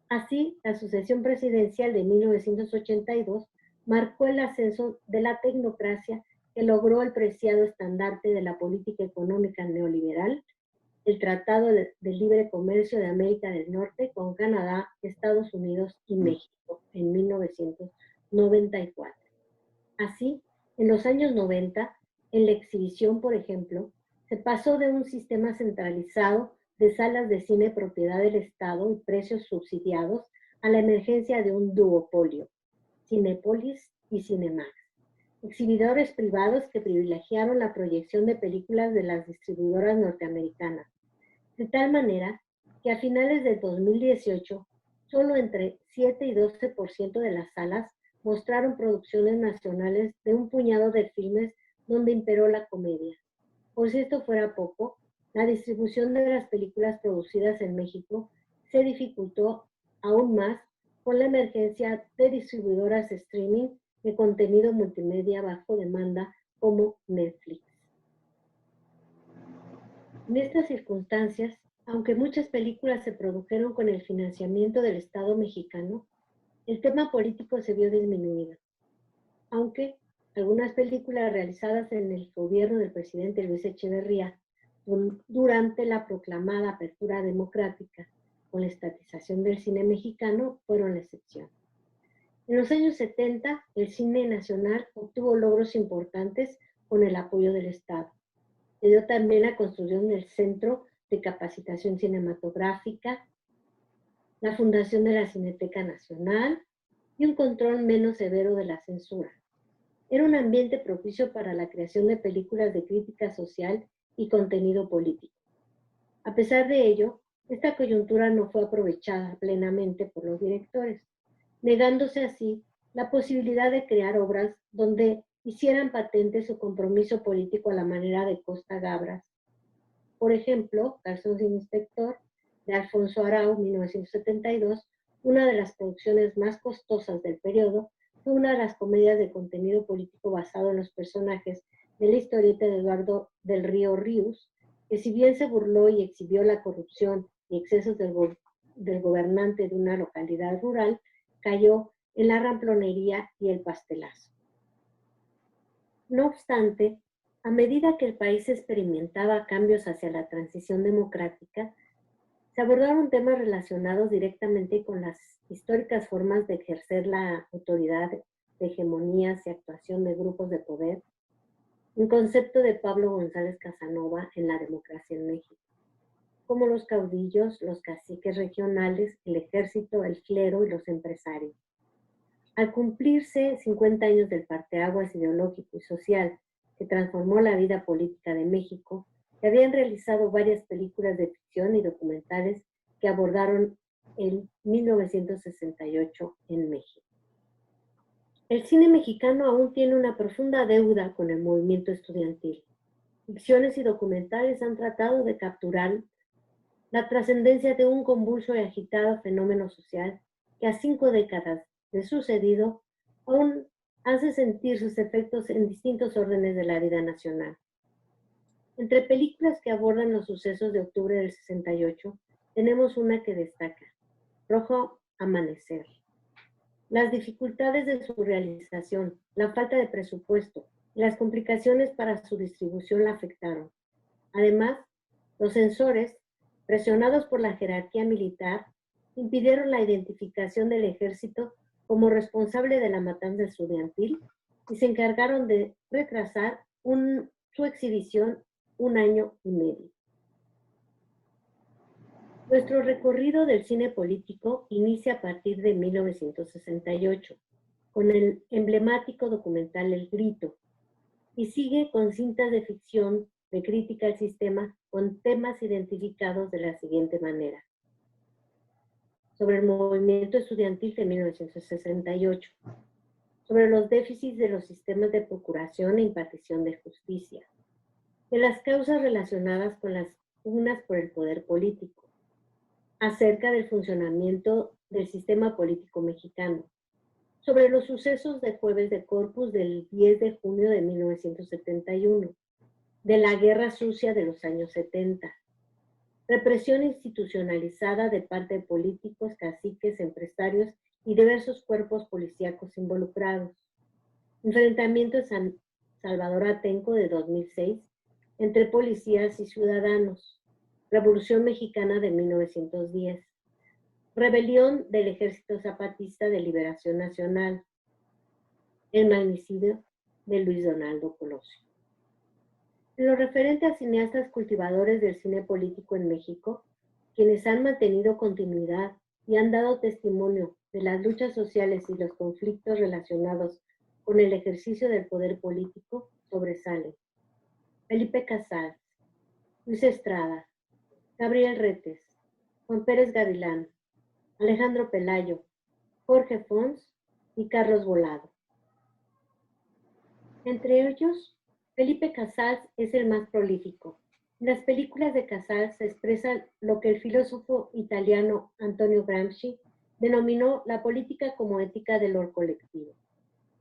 Así, la sucesión presidencial de 1982 marcó el ascenso de la tecnocracia que logró el preciado estandarte de la política económica neoliberal, el Tratado de Libre Comercio de América del Norte con Canadá, Estados Unidos y México en 1994. Así, en los años 90, en la exhibición, por ejemplo, se pasó de un sistema centralizado de salas de cine propiedad del Estado y precios subsidiados a la emergencia de un duopolio, Cinépolis y Cinemax, exhibidores privados que privilegiaron la proyección de películas de las distribuidoras norteamericanas, de tal manera que a finales de 2018, solo entre 7 y 12% de las salas mostraron producciones nacionales de un puñado de filmes donde imperó la comedia. Por si esto fuera poco, la distribución de las películas producidas en México se dificultó aún más con la emergencia de distribuidoras streaming de contenido multimedia bajo demanda como Netflix. En estas circunstancias, aunque muchas películas se produjeron con el financiamiento del Estado mexicano, el tema político se vio disminuido. Aunque algunas películas realizadas en el gobierno del presidente Luis Echeverría durante la proclamada apertura democrática con la estatización del cine mexicano fueron la excepción. En los años 70, el cine nacional obtuvo logros importantes con el apoyo del Estado. Se dio también la construcción del Centro de Capacitación Cinematográfica, la fundación de la Cineteca Nacional y un control menos severo de la censura. Era un ambiente propicio para la creación de películas de crítica social y contenido político. A pesar de ello, esta coyuntura no fue aprovechada plenamente por los directores, negándose así la posibilidad de crear obras donde hicieran patente su compromiso político a la manera de Costa Gabras. Por ejemplo, Calzón sin Inspector, de Alfonso Arau, 1972, una de las producciones más costosas del periodo, fue una de las comedias de contenido político basado en los personajes de la historieta de Eduardo del Río Ríos, que si bien se burló y exhibió la corrupción y excesos del gobernante de una localidad rural, cayó en la ramplonería y el pastelazo. No obstante, a medida que el país experimentaba cambios hacia la transición democrática, se abordaron temas relacionados directamente con las históricas formas de ejercer la autoridad de hegemonías y actuación de grupos de poder, un concepto de Pablo González Casanova en La democracia en México, como los caudillos, los caciques regionales, el ejército, el clero y los empresarios. Al cumplirse 50 años del parteaguas ideológico y social que transformó la vida política de México, se habían realizado varias películas de ficción y documentales que abordaron en 1968 en México. El cine mexicano aún tiene una profunda deuda con el movimiento estudiantil. Ficciones y documentales han tratado de capturar la trascendencia de un convulso y agitado fenómeno social que a 5 décadas de sucedido aún hace sentir sus efectos en distintos órdenes de la vida nacional. Entre películas que abordan los sucesos de octubre del 68, tenemos una que destaca, Rojo Amanecer. Las dificultades de su realización, la falta de presupuesto y las complicaciones para su distribución la afectaron. Además, los censores, presionados por la jerarquía militar, impidieron la identificación del ejército como responsable de la matanza estudiantil y se encargaron de retrasar su exhibición 1 año y medio. Nuestro recorrido del cine político inicia a partir de 1968, con el emblemático documental El Grito, y sigue con cintas de ficción de crítica al sistema con temas identificados de la siguiente manera. Sobre el movimiento estudiantil de 1968, sobre los déficits de los sistemas de procuración e impartición de justicia, de las causas relacionadas con las pugnas por el poder político, acerca del funcionamiento del sistema político mexicano, sobre los sucesos de Jueves de Corpus del 10 de junio de 1971, de la Guerra Sucia de los años 70, represión institucionalizada de parte de políticos, caciques, empresarios y diversos cuerpos policíacos involucrados, enfrentamiento en San Salvador Atenco de 2006 entre policías y ciudadanos, Revolución Mexicana de 1910, rebelión del Ejército Zapatista de Liberación Nacional, el magnicidio de Luis Donaldo Colosio. En lo referente a cineastas cultivadores del cine político en México, quienes han mantenido continuidad y han dado testimonio de las luchas sociales y los conflictos relacionados con el ejercicio del poder político, sobresalen Felipe Casals, Luis Estrada, Gabriel Retes, Juan Pérez Gavilán, Alejandro Pelayo, Jorge Fons y Carlos Volado. Entre ellos, Felipe Casals es el más prolífico. En las películas de Casals se expresa lo que el filósofo italiano Antonio Gramsci denominó la política como ética del orden colectivo.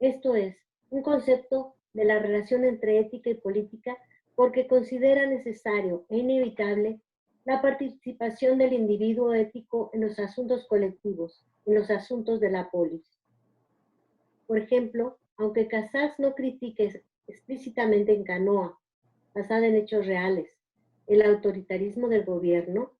Esto es, un concepto de la relación entre ética y política porque considera necesario e inevitable la participación del individuo ético en los asuntos colectivos, en los asuntos de la polis. Por ejemplo, aunque Casals no critique explícitamente en Canoa, basada en hechos reales, el autoritarismo del gobierno,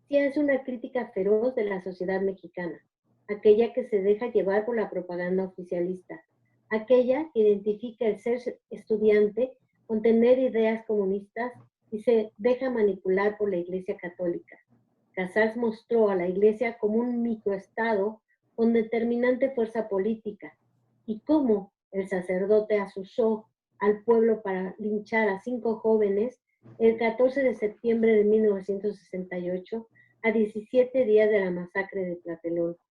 sí hace una crítica feroz de la sociedad mexicana, aquella que se deja llevar por la propaganda oficialista, aquella que identifica el ser estudiante con tener ideas comunistas y se deja manipular por la Iglesia Católica. Casals mostró a la Iglesia como un microestado con determinante fuerza política y cómo el sacerdote asusó al pueblo para linchar a 5 jóvenes el 14 de septiembre de 1968, a 17 días de la masacre de Tlatelolco,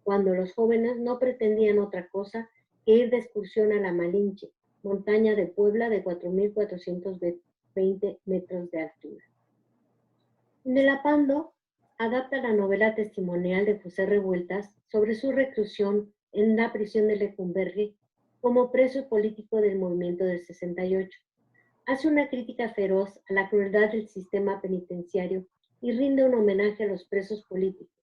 cuando los jóvenes no pretendían otra cosa que ir de excursión a la Malinche, montaña de Puebla de 4.420 metros de altura. Nelapando adapta la novela testimonial de José Revueltas sobre su reclusión en la prisión de Lecumberri como preso político del movimiento del 68. Hace una crítica feroz a la crueldad del sistema penitenciario y rinde un homenaje a los presos políticos.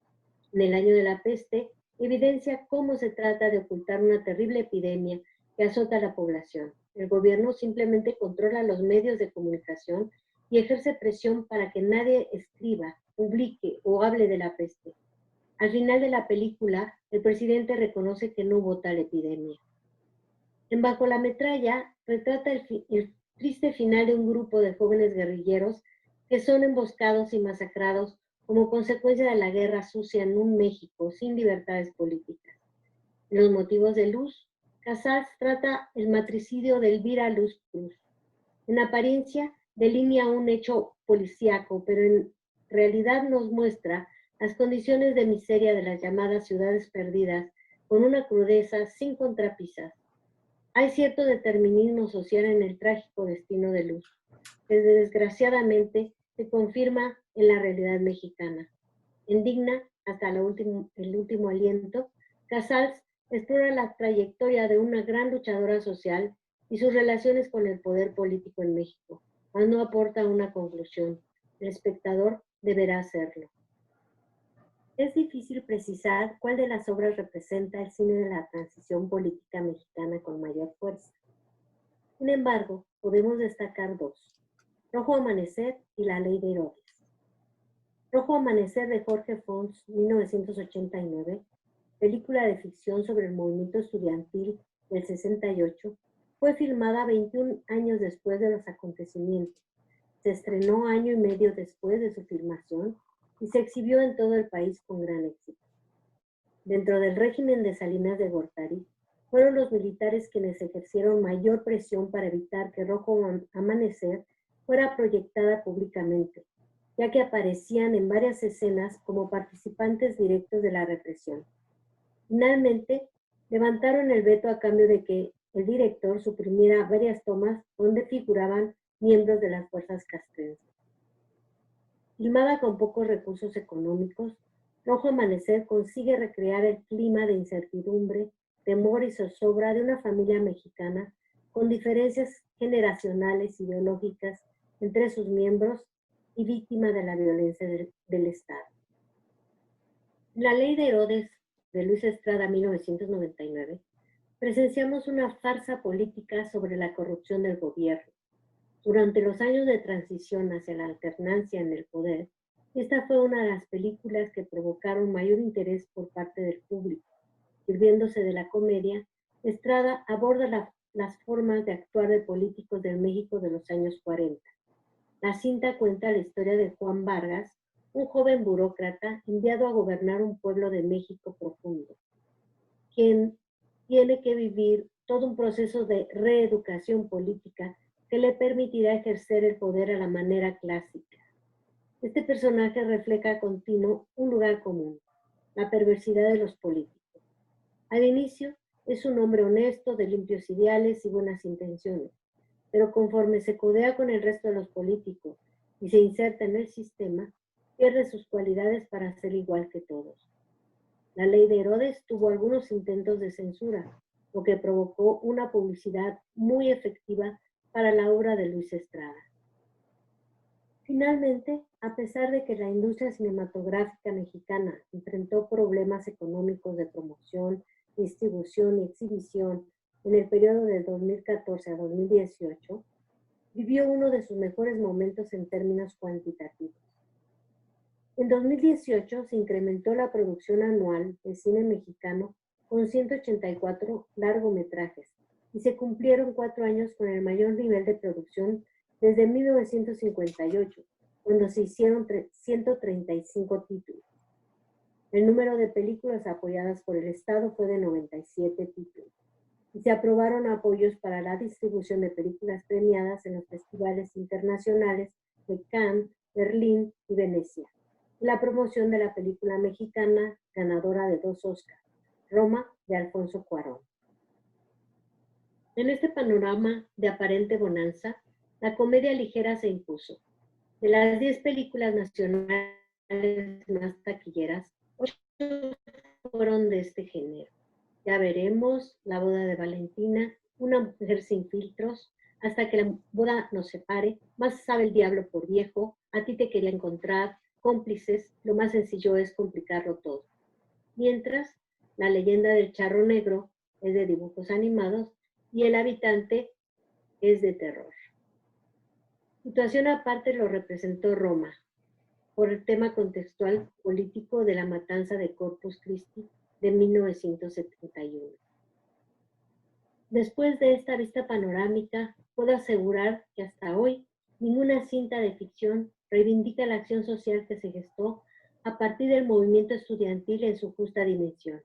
En el año de la peste, evidencia cómo se trata de ocultar una terrible epidemia que azota a la población. El gobierno simplemente controla los medios de comunicación y ejerce presión para que nadie escriba, publique o hable de la peste. Al final de la película, el presidente reconoce que no hubo tal epidemia. En Bajo la Metralla retrata el triste final de un grupo de jóvenes guerrilleros que son emboscados y masacrados como consecuencia de la guerra sucia en un México sin libertades políticas. En Los motivos de Luz, Casals trata el matricidio de Elvira Luz Cruz. En apariencia, delinea un hecho policíaco, pero en realidad nos muestra las condiciones de miseria de las llamadas ciudades perdidas con una crudeza sin contrapisas. Hay cierto determinismo social en el trágico destino de Luz, que desgraciadamente se confirma en la realidad mexicana. En Digna, hasta el último aliento, Casals explora la trayectoria de una gran luchadora social y sus relaciones con el poder político en México, mas no aporta una conclusión. El espectador deberá hacerlo. Es difícil precisar cuál de las obras representa el cine de la transición política mexicana con mayor fuerza. Sin embargo, podemos destacar 2, Rojo Amanecer y La Ley de Herodes. Rojo Amanecer de Jorge Fons, 1989, película de ficción sobre el movimiento estudiantil del 68, fue filmada 21 años después de los acontecimientos. Se estrenó año y medio después de su filmación y se exhibió en todo el país con gran éxito. Dentro del régimen de Salinas de Gortari, fueron los militares quienes ejercieron mayor presión para evitar que Rojo Amanecer fuera proyectada públicamente, ya que aparecían en varias escenas como participantes directos de la represión. Finalmente, levantaron el veto a cambio de que el director suprimiera varias tomas donde figuraban miembros de las fuerzas castrenses. Filmada con pocos recursos económicos, Rojo Amanecer consigue recrear el clima de incertidumbre, temor y zozobra de una familia mexicana con diferencias generacionales y ideológicas entre sus miembros y víctima de la violencia del Estado. La Ley de Herodes de Luis Estrada, 1999, presenciamos una farsa política sobre la corrupción del gobierno. Durante los años de transición hacia la alternancia en el poder, esta fue una de las películas que provocaron mayor interés por parte del público. Sirviéndose de la comedia, Estrada aborda las formas de actuar de políticos del México de los años 40. La cinta cuenta la historia de Juan Vargas, un joven burócrata enviado a gobernar un pueblo de México profundo, quien tiene que vivir todo un proceso de reeducación política que le permitirá ejercer el poder a la manera clásica. Este personaje refleja continuo un lugar común, la perversidad de los políticos. Al inicio es un hombre honesto, de limpios ideales y buenas intenciones, pero conforme se codea con el resto de los políticos y se inserta en el sistema, pierde sus cualidades para ser igual que todos. La Ley de Herodes tuvo algunos intentos de censura, lo que provocó una publicidad muy efectiva para la obra de Luis Estrada. Finalmente, a pesar de que la industria cinematográfica mexicana enfrentó problemas económicos de promoción, distribución y exhibición en el periodo de 2014 a 2018, vivió uno de sus mejores momentos en términos cuantitativos. En 2018 se incrementó la producción anual de cine mexicano con 184 largometrajes y se cumplieron 4 años con el mayor nivel de producción desde 1958, cuando se hicieron 135 títulos. El número de películas apoyadas por el Estado fue de 97 títulos y se aprobaron apoyos para la distribución de películas premiadas en los festivales internacionales de Cannes, Berlín y Venecia. La promoción de la película mexicana ganadora de 2 Oscars, Roma, de Alfonso Cuarón. En este panorama de aparente bonanza, la comedia ligera se impuso. De las 10 películas nacionales más taquilleras, 8 fueron de este género. Ya veremos, La boda de Valentina, Una mujer sin filtros, Hasta que la boda nos separe, Más sabe el diablo por viejo, A ti te quería encontrar, Cómplices, Lo más sencillo es complicarlo todo. Mientras, La leyenda del charro negro es de dibujos animados y El habitante es de terror. Situación aparte lo representó Roma, por el tema contextual político de la matanza de Corpus Christi de 1971. Después de esta vista panorámica, puedo asegurar que hasta hoy ninguna cinta de ficción reivindica la acción social que se gestó a partir del movimiento estudiantil en su justa dimensión.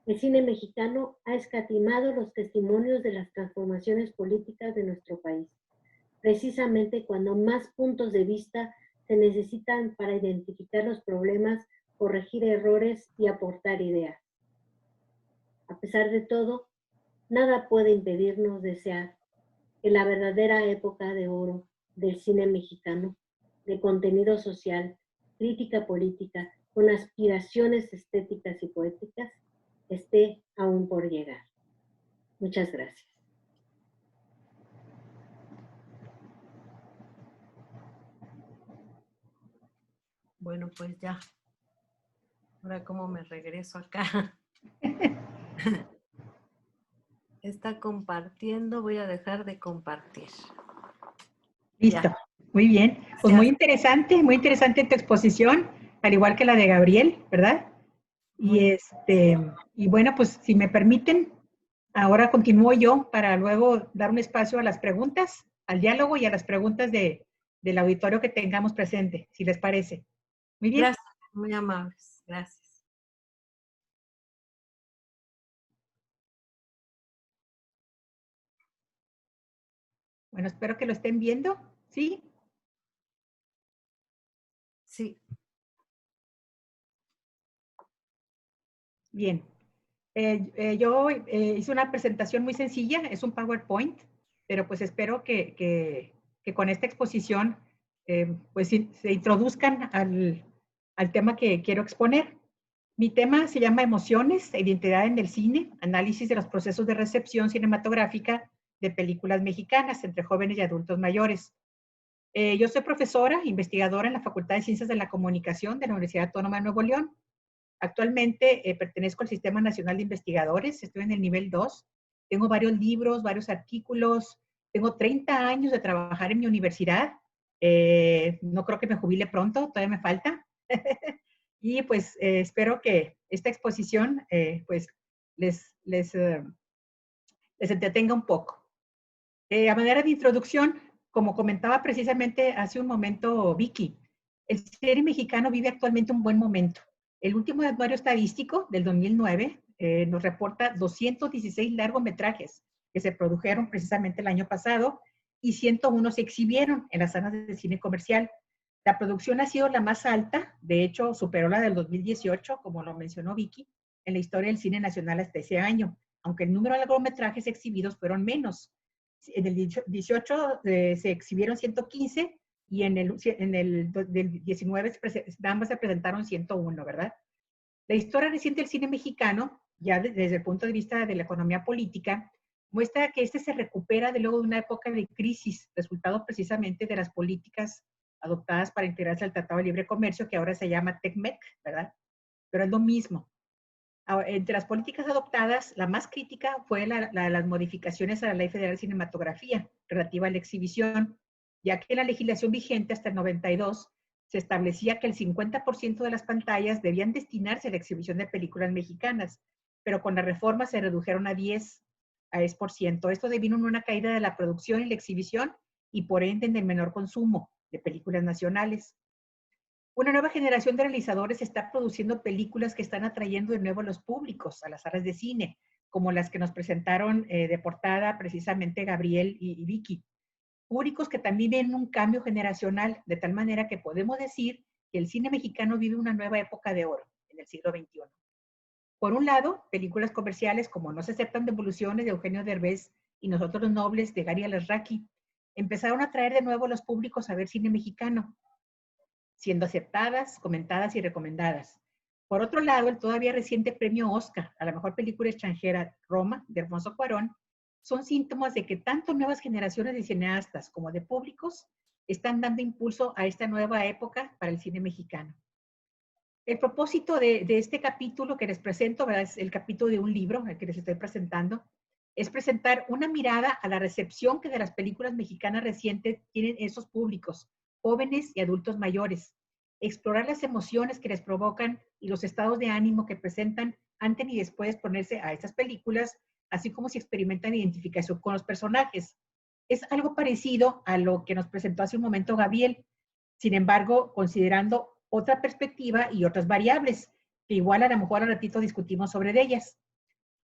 El cine mexicano ha escatimado los testimonios de las transformaciones políticas de nuestro país, precisamente cuando más puntos de vista se necesitan para identificar los problemas, corregir errores y aportar ideas. A pesar de todo, nada puede impedirnos desear que la verdadera época de oro del cine mexicano, de contenido social, crítica política, con aspiraciones estéticas y poéticas, esté aún por llegar. Muchas gracias. Bueno, pues ya. Ahora, ¿cómo me regreso acá? Está compartiendo. Voy a dejar de compartir. Listo. Ya. Muy bien. Pues muy interesante tu exposición, al igual que la de Gabriel, ¿verdad? Y bueno, pues si me permiten, ahora continúo yo para luego dar un espacio a las preguntas, al diálogo y a las preguntas del auditorio que tengamos presente, si les parece. Muy bien. Gracias, muy amables. Gracias. Bueno, espero que lo estén viendo. ¿Sí? Sí. Bien. Yo hice una presentación muy sencilla, es un PowerPoint, pero pues espero que con esta exposición pues se introduzcan al tema que quiero exponer. Mi tema se llama Emociones e Identidad en el Cine, análisis de los procesos de recepción cinematográfica de películas mexicanas entre jóvenes y adultos mayores. Yo soy profesora, investigadora en la Facultad de Ciencias de la Comunicación de la Universidad Autónoma de Nuevo León. Actualmente pertenezco al Sistema Nacional de Investigadores, estoy en el nivel 2. Tengo varios libros, varios artículos. Tengo 30 años de trabajar en mi universidad. No creo que me jubile pronto, todavía me falta. Y pues espero que esta exposición pues les entretenga un poco. A manera de introducción, como comentaba precisamente hace un momento Vicky, el cine mexicano vive actualmente un buen momento. El último anuario estadístico del 2009 nos reporta 216 largometrajes que se produjeron precisamente el año pasado y 101 se exhibieron en las salas de cine comercial. La producción ha sido la más alta, de hecho superó la del 2018, como lo mencionó Vicky, en la historia del cine nacional hasta ese año, aunque el número de largometrajes exhibidos fueron menos. En el 18 se exhibieron 115 y en el del 19 ambas se presentaron 101, ¿verdad? La historia reciente del cine mexicano, ya desde el punto de vista de la economía política, muestra que este se recupera de luego de una época de crisis, resultado precisamente de las políticas adoptadas para integrarse al Tratado de Libre Comercio, que ahora se llama TECMEC, ¿verdad? Pero es lo mismo. Entre las políticas adoptadas, la más crítica fue las modificaciones a la Ley Federal de Cinematografía relativa a la exhibición, ya que en la legislación vigente hasta el 92 se establecía que el 50% de las pantallas debían destinarse a la exhibición de películas mexicanas, pero con la reforma se redujeron a 10%. Esto devino en una caída de la producción y la exhibición y por ende en el menor consumo de películas nacionales. Una nueva generación de realizadores está produciendo películas que están atrayendo de nuevo a los públicos, a las salas de cine, como las que nos presentaron de portada precisamente Gabriel y Vicky. Públicos que también ven un cambio generacional, de tal manera que podemos decir que el cine mexicano vive una nueva época de oro en el siglo XXI. Por un lado, películas comerciales como No se aceptan devoluciones de Eugenio Derbez y Nosotros los Nobles de Gary Alarraqui empezaron a traer de nuevo a los públicos a ver cine mexicano, siendo aceptadas, comentadas y recomendadas. Por otro lado, el todavía reciente premio Oscar a la mejor película extranjera, Roma, de Alfonso Cuarón, son síntomas de que tanto nuevas generaciones de cineastas como de públicos están dando impulso a esta nueva época para el cine mexicano. El propósito de este capítulo que les presento, ¿verdad? Es el capítulo de un libro, el que les estoy presentando, es presentar una mirada a la recepción que de las películas mexicanas recientes tienen esos públicos, jóvenes y adultos mayores, explorar las emociones que les provocan y los estados de ánimo que presentan antes y después de ponerse a estas películas, así como si experimentan identificación con los personajes. Es algo parecido a lo que nos presentó hace un momento Gabriel, sin embargo, considerando otra perspectiva y otras variables, que igual a lo mejor al ratito discutimos sobre ellas.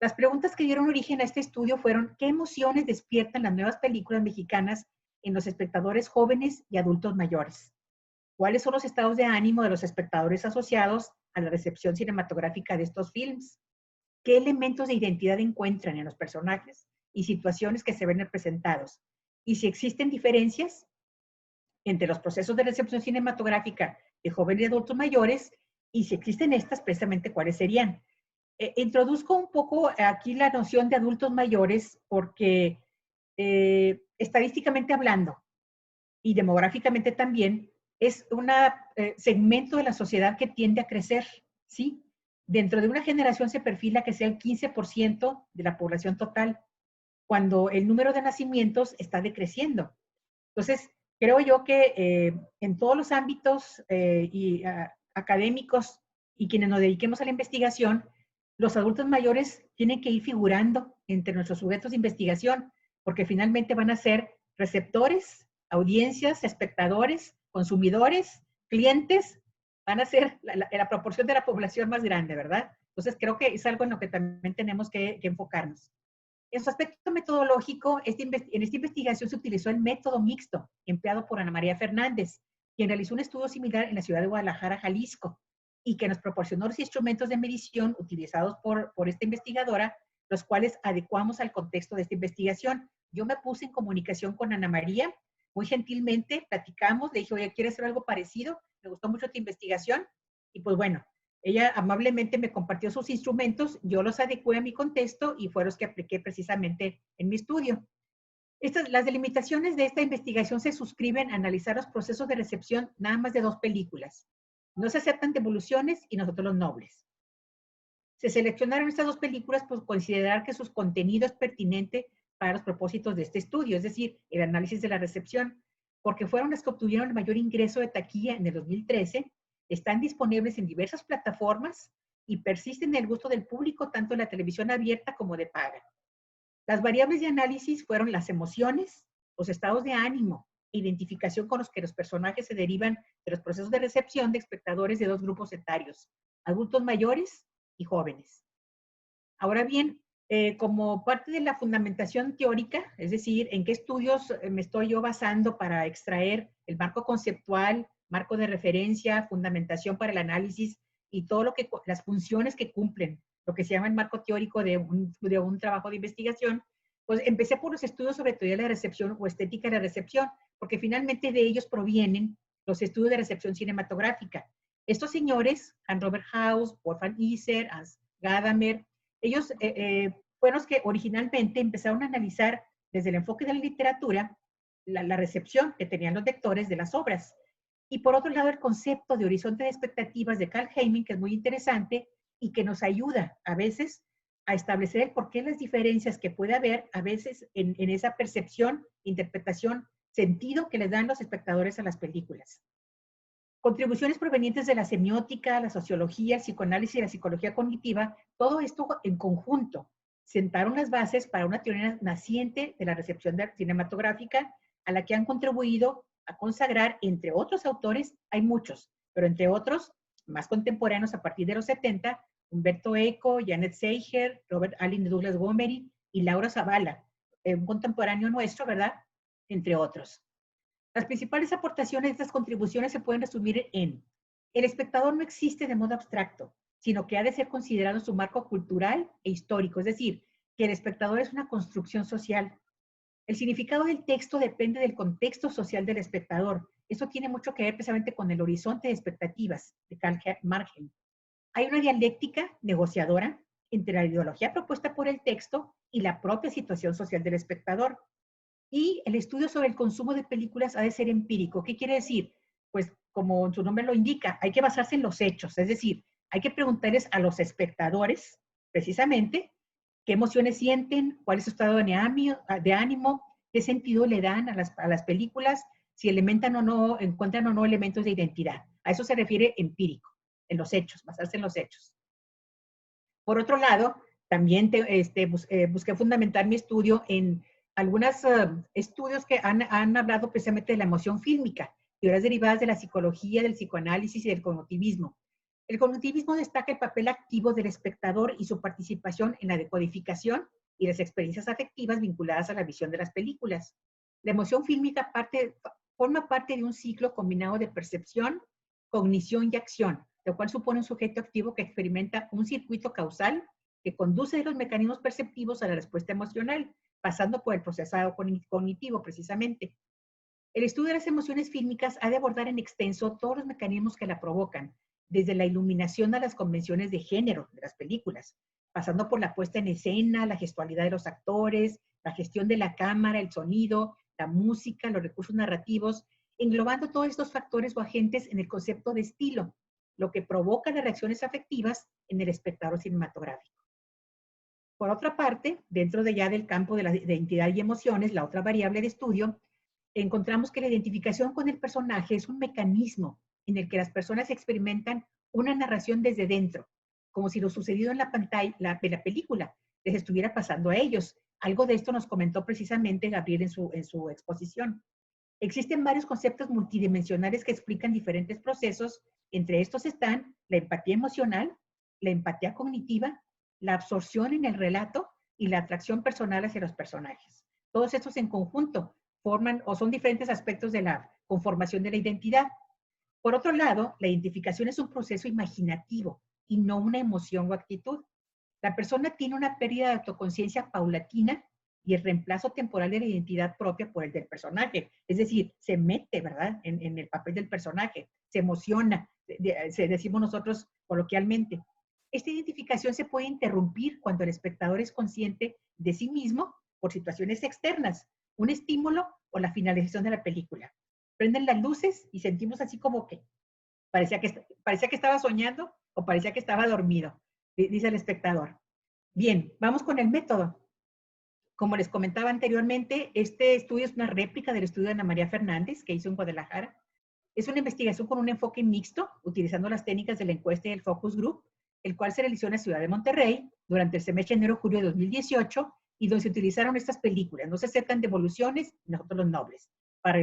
Las preguntas que dieron origen a este estudio fueron: ¿qué emociones despiertan las nuevas películas mexicanas en los espectadores jóvenes y adultos mayores? ¿Cuáles son los estados de ánimo de los espectadores asociados a la recepción cinematográfica de estos films? ¿Qué elementos de identidad encuentran en los personajes y situaciones que se ven representados? Y si existen diferencias entre los procesos de recepción cinematográfica de jóvenes y adultos mayores, y si existen estas, precisamente, ¿cuáles serían? Introduzco un poco aquí la noción de adultos mayores porque estadísticamente hablando y demográficamente también es un segmento de la sociedad que tiende a crecer, ¿sí? Dentro de una generación se perfila que sea el 15% de la población total, cuando el número de nacimientos está decreciendo. Entonces, creo yo que en todos los ámbitos académicos y quienes nos dediquemos a la investigación, los adultos mayores tienen que ir figurando entre nuestros sujetos de investigación, porque finalmente van a ser receptores, audiencias, espectadores, consumidores, clientes, van a ser la proporción de la población más grande, ¿verdad? Entonces creo que es algo en lo que también tenemos que enfocarnos. En su aspecto metodológico, en esta investigación se utilizó el método mixto empleado por Ana María Fernández, quien realizó un estudio similar en la ciudad de Guadalajara, Jalisco, y que nos proporcionó los instrumentos de medición utilizados por esta investigadora, los cuales adecuamos al contexto de esta investigación. Yo me puse en comunicación con Ana María, muy gentilmente platicamos, le dije, oye, ¿quieres hacer algo parecido? Me gustó mucho tu investigación, y pues bueno, ella amablemente me compartió sus instrumentos, yo los adecué a mi contexto y fueron los que apliqué precisamente en mi estudio. Las delimitaciones de esta investigación se suscriben a analizar los procesos de recepción nada más de 2 películas. No se aceptan devoluciones y Nosotros los Nobles. Se seleccionaron estas 2 películas por considerar que su contenido es pertinente para los propósitos de este estudio, es decir, el análisis de la recepción, porque fueron las que obtuvieron el mayor ingreso de taquilla en el 2013, están disponibles en diversas plataformas y persisten en el gusto del público tanto en la televisión abierta como de paga. Las variables de análisis fueron las emociones, los estados de ánimo, identificación con los que los personajes se derivan de los procesos de recepción de espectadores de 2 grupos etarios, adultos mayores y jóvenes. Ahora bien, como parte de la fundamentación teórica, es decir, en qué estudios me estoy yo basando para extraer el marco conceptual, marco de referencia, fundamentación para el análisis y todo lo que, las funciones que cumplen, lo que se llama el marco teórico de un trabajo de investigación, pues empecé por los estudios sobre teoría de la recepción o estética de la recepción, porque finalmente de ellos provienen los estudios de recepción cinematográfica. Estos señores, Hans Robert Haus, Wolfgang Iser, Hans Gadamer, ellos fueron los que originalmente empezaron a analizar desde el enfoque de la literatura la recepción que tenían los lectores de las obras. Y por otro lado, el concepto de horizonte de expectativas de Carl Heyman, que es muy interesante y que nos ayuda a veces a establecer el porqué las diferencias que puede haber a veces en esa percepción, interpretación, sentido que les dan los espectadores a las películas. Contribuciones provenientes de la semiótica, la sociología, el psicoanálisis y la psicología cognitiva, todo esto en conjunto sentaron las bases para una teoría naciente de la recepción cinematográfica a la que han contribuido a consagrar, entre otros autores, hay muchos, pero entre otros, más contemporáneos a partir de los 70, Humberto Eco, Janet Seiger, Robert Allen de Douglas Gomery y Laura Zavala, un contemporáneo nuestro, ¿verdad? Entre otros. Las principales aportaciones de estas contribuciones se pueden resumir en: el espectador no existe de modo abstracto, sino que ha de ser considerado en su marco cultural e histórico, es decir, que el espectador es una construcción social. El significado del texto depende del contexto social del espectador. Eso tiene mucho que ver precisamente con el horizonte de expectativas de Karl Marx. Hay una dialéctica negociadora entre la ideología propuesta por el texto y la propia situación social del espectador. Y el estudio sobre el consumo de películas ha de ser empírico. ¿Qué quiere decir? Pues como su nombre lo indica, hay que basarse en los hechos, es decir, hay que preguntarles a los espectadores, precisamente, qué emociones sienten, cuál es su estado de ánimo, qué sentido le dan a las películas, si encuentran o no elementos de identidad. A eso se refiere empírico, en los hechos, basarse en los hechos. Por otro lado, también busqué fundamentar mi estudio en algunos estudios que han hablado precisamente de la emoción fílmica, teorías derivadas de la psicología, del psicoanálisis y del cognitivismo. El cognitivismo destaca el papel activo del espectador y su participación en la decodificación y las experiencias afectivas vinculadas a la visión de las películas. La emoción fílmica forma parte de un ciclo combinado de percepción, cognición y acción, lo cual supone un sujeto activo que experimenta un circuito causal que conduce de los mecanismos perceptivos a la respuesta emocional, pasando por el procesado cognitivo precisamente. El estudio de las emociones fílmicas ha de abordar en extenso todos los mecanismos que la provocan, desde la iluminación a las convenciones de género de las películas, pasando por la puesta en escena, la gestualidad de los actores, la gestión de la cámara, el sonido, la música, los recursos narrativos, englobando todos estos factores o agentes en el concepto de estilo, lo que provoca las reacciones afectivas en el espectador cinematográfico. Por otra parte, dentro de ya del campo de la identidad y emociones, la otra variable de estudio, encontramos que la identificación con el personaje es un mecanismo en el que las personas experimentan una narración desde dentro, como si lo sucedido en la pantalla de la película les estuviera pasando a ellos. Algo de esto nos comentó precisamente Gabriel en su exposición. Existen varios conceptos multidimensionales que explican diferentes procesos. Entre estos están la empatía emocional, la empatía cognitiva, la absorción en el relato y la atracción personal hacia los personajes. Todos estos en conjunto forman o son diferentes aspectos de la conformación de la identidad. Por otro lado, la identificación es un proceso imaginativo y no una emoción o actitud. La persona tiene una pérdida de autoconciencia paulatina y el reemplazo temporal de la identidad propia por el del personaje. Es decir, se mete, ¿verdad?, en el papel del personaje, se emociona, decimos nosotros coloquialmente. Esta identificación se puede interrumpir cuando el espectador es consciente de sí mismo por situaciones externas, un estímulo o la finalización de la película. Prenden las luces y sentimos así como que parecía que estaba soñando o parecía que estaba dormido, dice el espectador. Bien, vamos con el método. Como les comentaba anteriormente, este estudio es una réplica del estudio de Ana María Fernández que hizo en Guadalajara. Es una investigación con un enfoque mixto, utilizando las técnicas de la encuesta y el focus group, el cual se realizó en la ciudad de Monterrey durante el semestre enero-julio de 2018 y donde se utilizaron estas películas, No se aceptan devoluciones, Nosotros los Nobles, para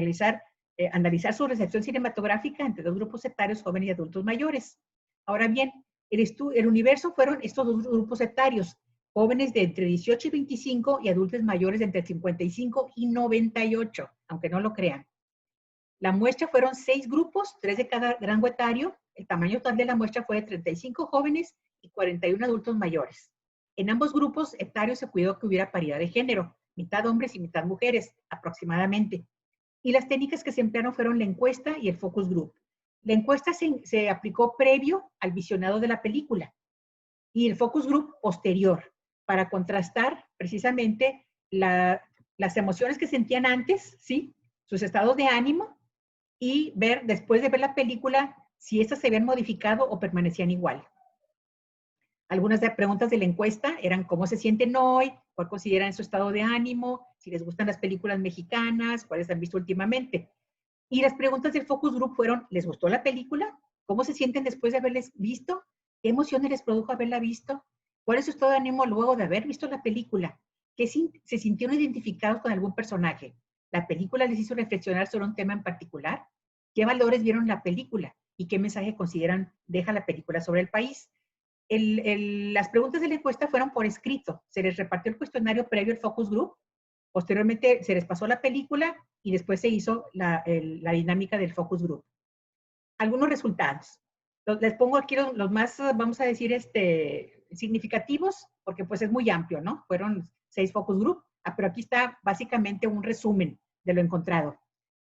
analizar su recepción cinematográfica entre dos grupos etarios, jóvenes y adultos mayores. Ahora bien, el universo fueron estos dos grupos etarios, jóvenes de entre 18 y 25 y adultos mayores de entre 55 y 98, aunque no lo crean. La muestra fueron 6 grupos, 3 de cada rango etario. El tamaño total de la muestra fue de 35 jóvenes y 41 adultos mayores. En ambos grupos etarios se cuidó que hubiera paridad de género, mitad hombres y mitad mujeres, aproximadamente. Y las técnicas que se emplearon fueron la encuesta y el focus group. La encuesta se aplicó previo al visionado de la película y el focus group posterior, para contrastar precisamente las emociones que sentían antes, ¿sí?, sus estados de ánimo, y ver, después de ver la película, si estas se habían modificado o permanecían igual. Algunas de las preguntas de la encuesta eran cómo se sienten hoy, cuál consideran su estado de ánimo, si les gustan las películas mexicanas, cuáles han visto últimamente. Y las preguntas del focus group fueron, ¿les gustó la película? ¿Cómo se sienten después de haberles visto? ¿Qué emociones les produjo haberla visto? ¿Cuál es su estado de ánimo luego de haber visto la película? ¿Qué se sintieron identificados con algún personaje? ¿La película les hizo reflexionar sobre un tema en particular? ¿Qué valores vieron en la película? ¿Y qué mensaje consideran deja la película sobre el país? Las preguntas de la encuesta fueron por escrito. Se les repartió el cuestionario previo al focus group. Posteriormente se les pasó la película y después se hizo la dinámica del focus group. Algunos resultados. Les pongo aquí los más, vamos a decir, significativos, porque pues es muy amplio, ¿no? Fueron 6 focus group, pero aquí está básicamente un resumen de lo encontrado.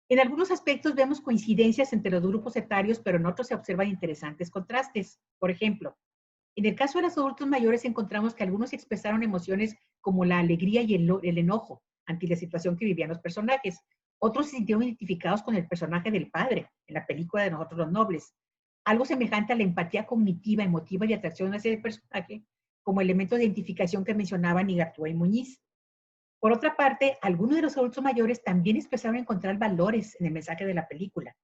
En algunos aspectos vemos coincidencias entre los grupos etarios, pero en otros se observan interesantes contrastes. Por ejemplo, en el caso de los adultos mayores encontramos que algunos expresaron emociones como la alegría y el enojo ante la situación que vivían los personajes. Otros se sintieron identificados con el personaje del padre en la película de Nosotros los Nobles. Algo semejante a la empatía cognitiva, emotiva y atracción hacia el personaje como elemento de identificación que mencionaban Igartua y Muñiz. Por otra parte, algunos de los adultos mayores también expresaron encontrar valores en el mensaje de la película.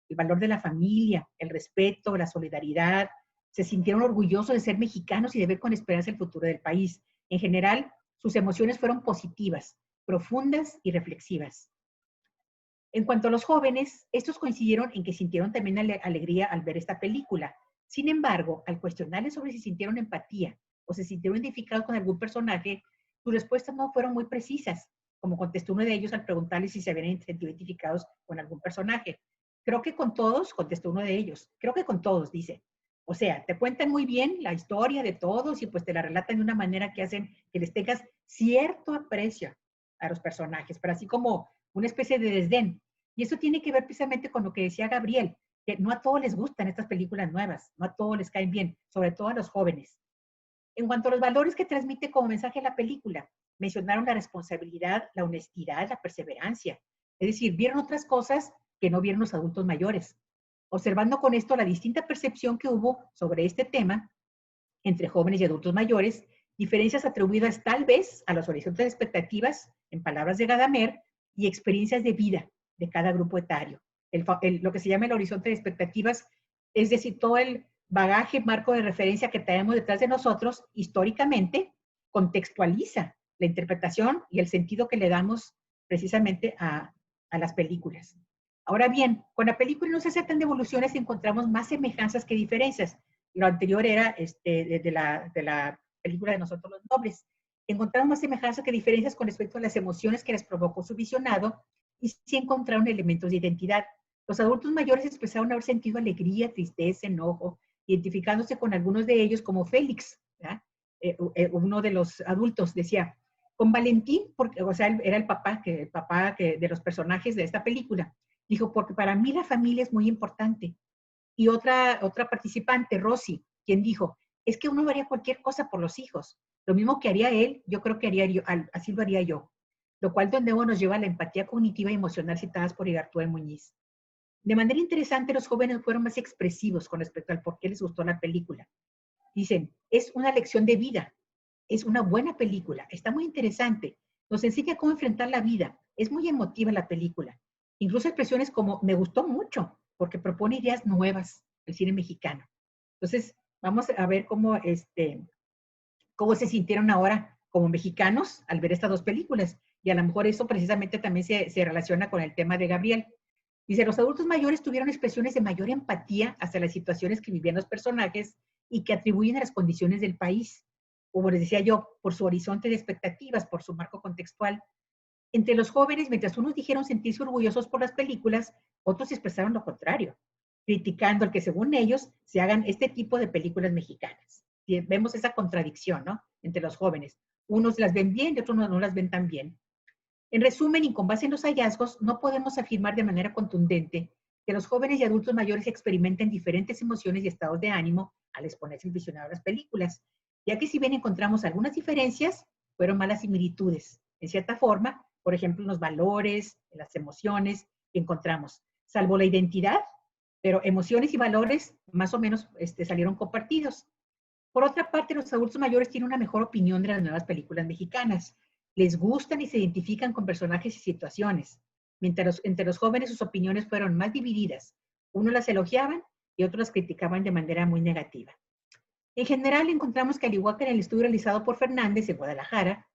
El valor de la familia, el respeto, la solidaridad. Se sintieron orgullosos de ser mexicanos y de ver con esperanza el futuro del país. En general, sus emociones fueron positivas, profundas y reflexivas. En cuanto a los jóvenes, estos coincidieron en que sintieron también alegría al ver esta película. Sin embargo, al cuestionarles sobre si sintieron empatía o se sintieron identificados con algún personaje, sus respuestas no fueron muy precisas, como contestó uno de ellos al preguntarles si se habían sentido identificados con algún personaje. Creo que con todos, contestó uno de ellos. Creo que con todos, dice. O sea, te cuentan muy bien la historia de todos y pues te la relatan de una manera que hacen que les tengas cierto aprecio a los personajes, pero así como una especie de desdén. Y eso tiene que ver precisamente con lo que decía Gabriel, que no a todos les gustan estas películas nuevas, no a todos les caen bien, sobre todo a los jóvenes. En cuanto a los valores que transmite como mensaje la película, mencionaron la responsabilidad, la honestidad, la perseverancia. Es decir, vieron otras cosas que no vieron los adultos mayores. Observando con esto la distinta percepción que hubo sobre este tema entre jóvenes y adultos mayores, diferencias atribuidas tal vez a los horizontes de expectativas, en palabras de Gadamer, y experiencias de vida de cada grupo etario. Lo que se llama el horizonte de expectativas, es decir, todo el bagaje, marco de referencia que tenemos detrás de nosotros, históricamente, contextualiza la interpretación y el sentido que le damos precisamente a a las películas. Ahora bien, con la película no se tratan de evoluciones y encontramos más semejanzas que diferencias. Lo anterior era de la película de Nosotros los Nobles. Encontramos más semejanzas que diferencias con respecto a las emociones que les provocó su visionado y sí encontraron elementos de identidad. Los adultos mayores expresaron haber sentido alegría, tristeza, enojo, identificándose con algunos de ellos como Félix. Uno de los adultos decía, con Valentín, porque, o sea, era el papá de los personajes de esta película. Dijo, porque para mí la familia es muy importante. Y otra participante, Rosy, quien dijo, es que uno haría cualquier cosa por los hijos. Lo mismo que haría él, yo creo que haría yo, así lo haría yo. Lo cual de nuevo nos lleva a la empatía cognitiva y emocional citadas por Igartúa Muñiz. De manera interesante, los jóvenes fueron más expresivos con respecto al por qué les gustó la película. Dicen, es una lección de vida, es una buena película, está muy interesante, nos enseña cómo enfrentar la vida, es muy emotiva la película. Incluso expresiones como, me gustó mucho, porque propone ideas nuevas del cine mexicano. Entonces, vamos a ver cómo se sintieron ahora como mexicanos al ver estas dos películas. Y a lo mejor eso precisamente también se relaciona con el tema de Gabriel. Dice, los adultos mayores tuvieron expresiones de mayor empatía hacia las situaciones que vivían los personajes y que atribuyen a las condiciones del país. Como les decía yo, por su horizonte de expectativas, por su marco contextual. Entre los jóvenes, mientras unos dijeron sentirse orgullosos por las películas, otros expresaron lo contrario, criticando el que según ellos se hagan este tipo de películas mexicanas. Y vemos esa contradicción, ¿no? Entre los jóvenes. Unos las ven bien y otros no las ven tan bien. En resumen, y con base en los hallazgos, no podemos afirmar de manera contundente que los jóvenes y adultos mayores experimenten diferentes emociones y estados de ánimo al exponerse el visionado de las películas, ya que si bien encontramos algunas diferencias, fueron más las similitudes. En cierta forma, por ejemplo, en los valores, en las emociones que encontramos, salvo la identidad, pero emociones y valores más o menos salieron compartidos. Por otra parte, los adultos mayores tienen una mejor opinión de las nuevas películas mexicanas. Les gustan y se identifican con personajes y situaciones. Mientras entre los jóvenes sus opiniones fueron más divididas. Unos las elogiaban y otros las criticaban de manera muy negativa. En general, encontramos que al igual que en el estudio realizado por Fernández en Guadalajara,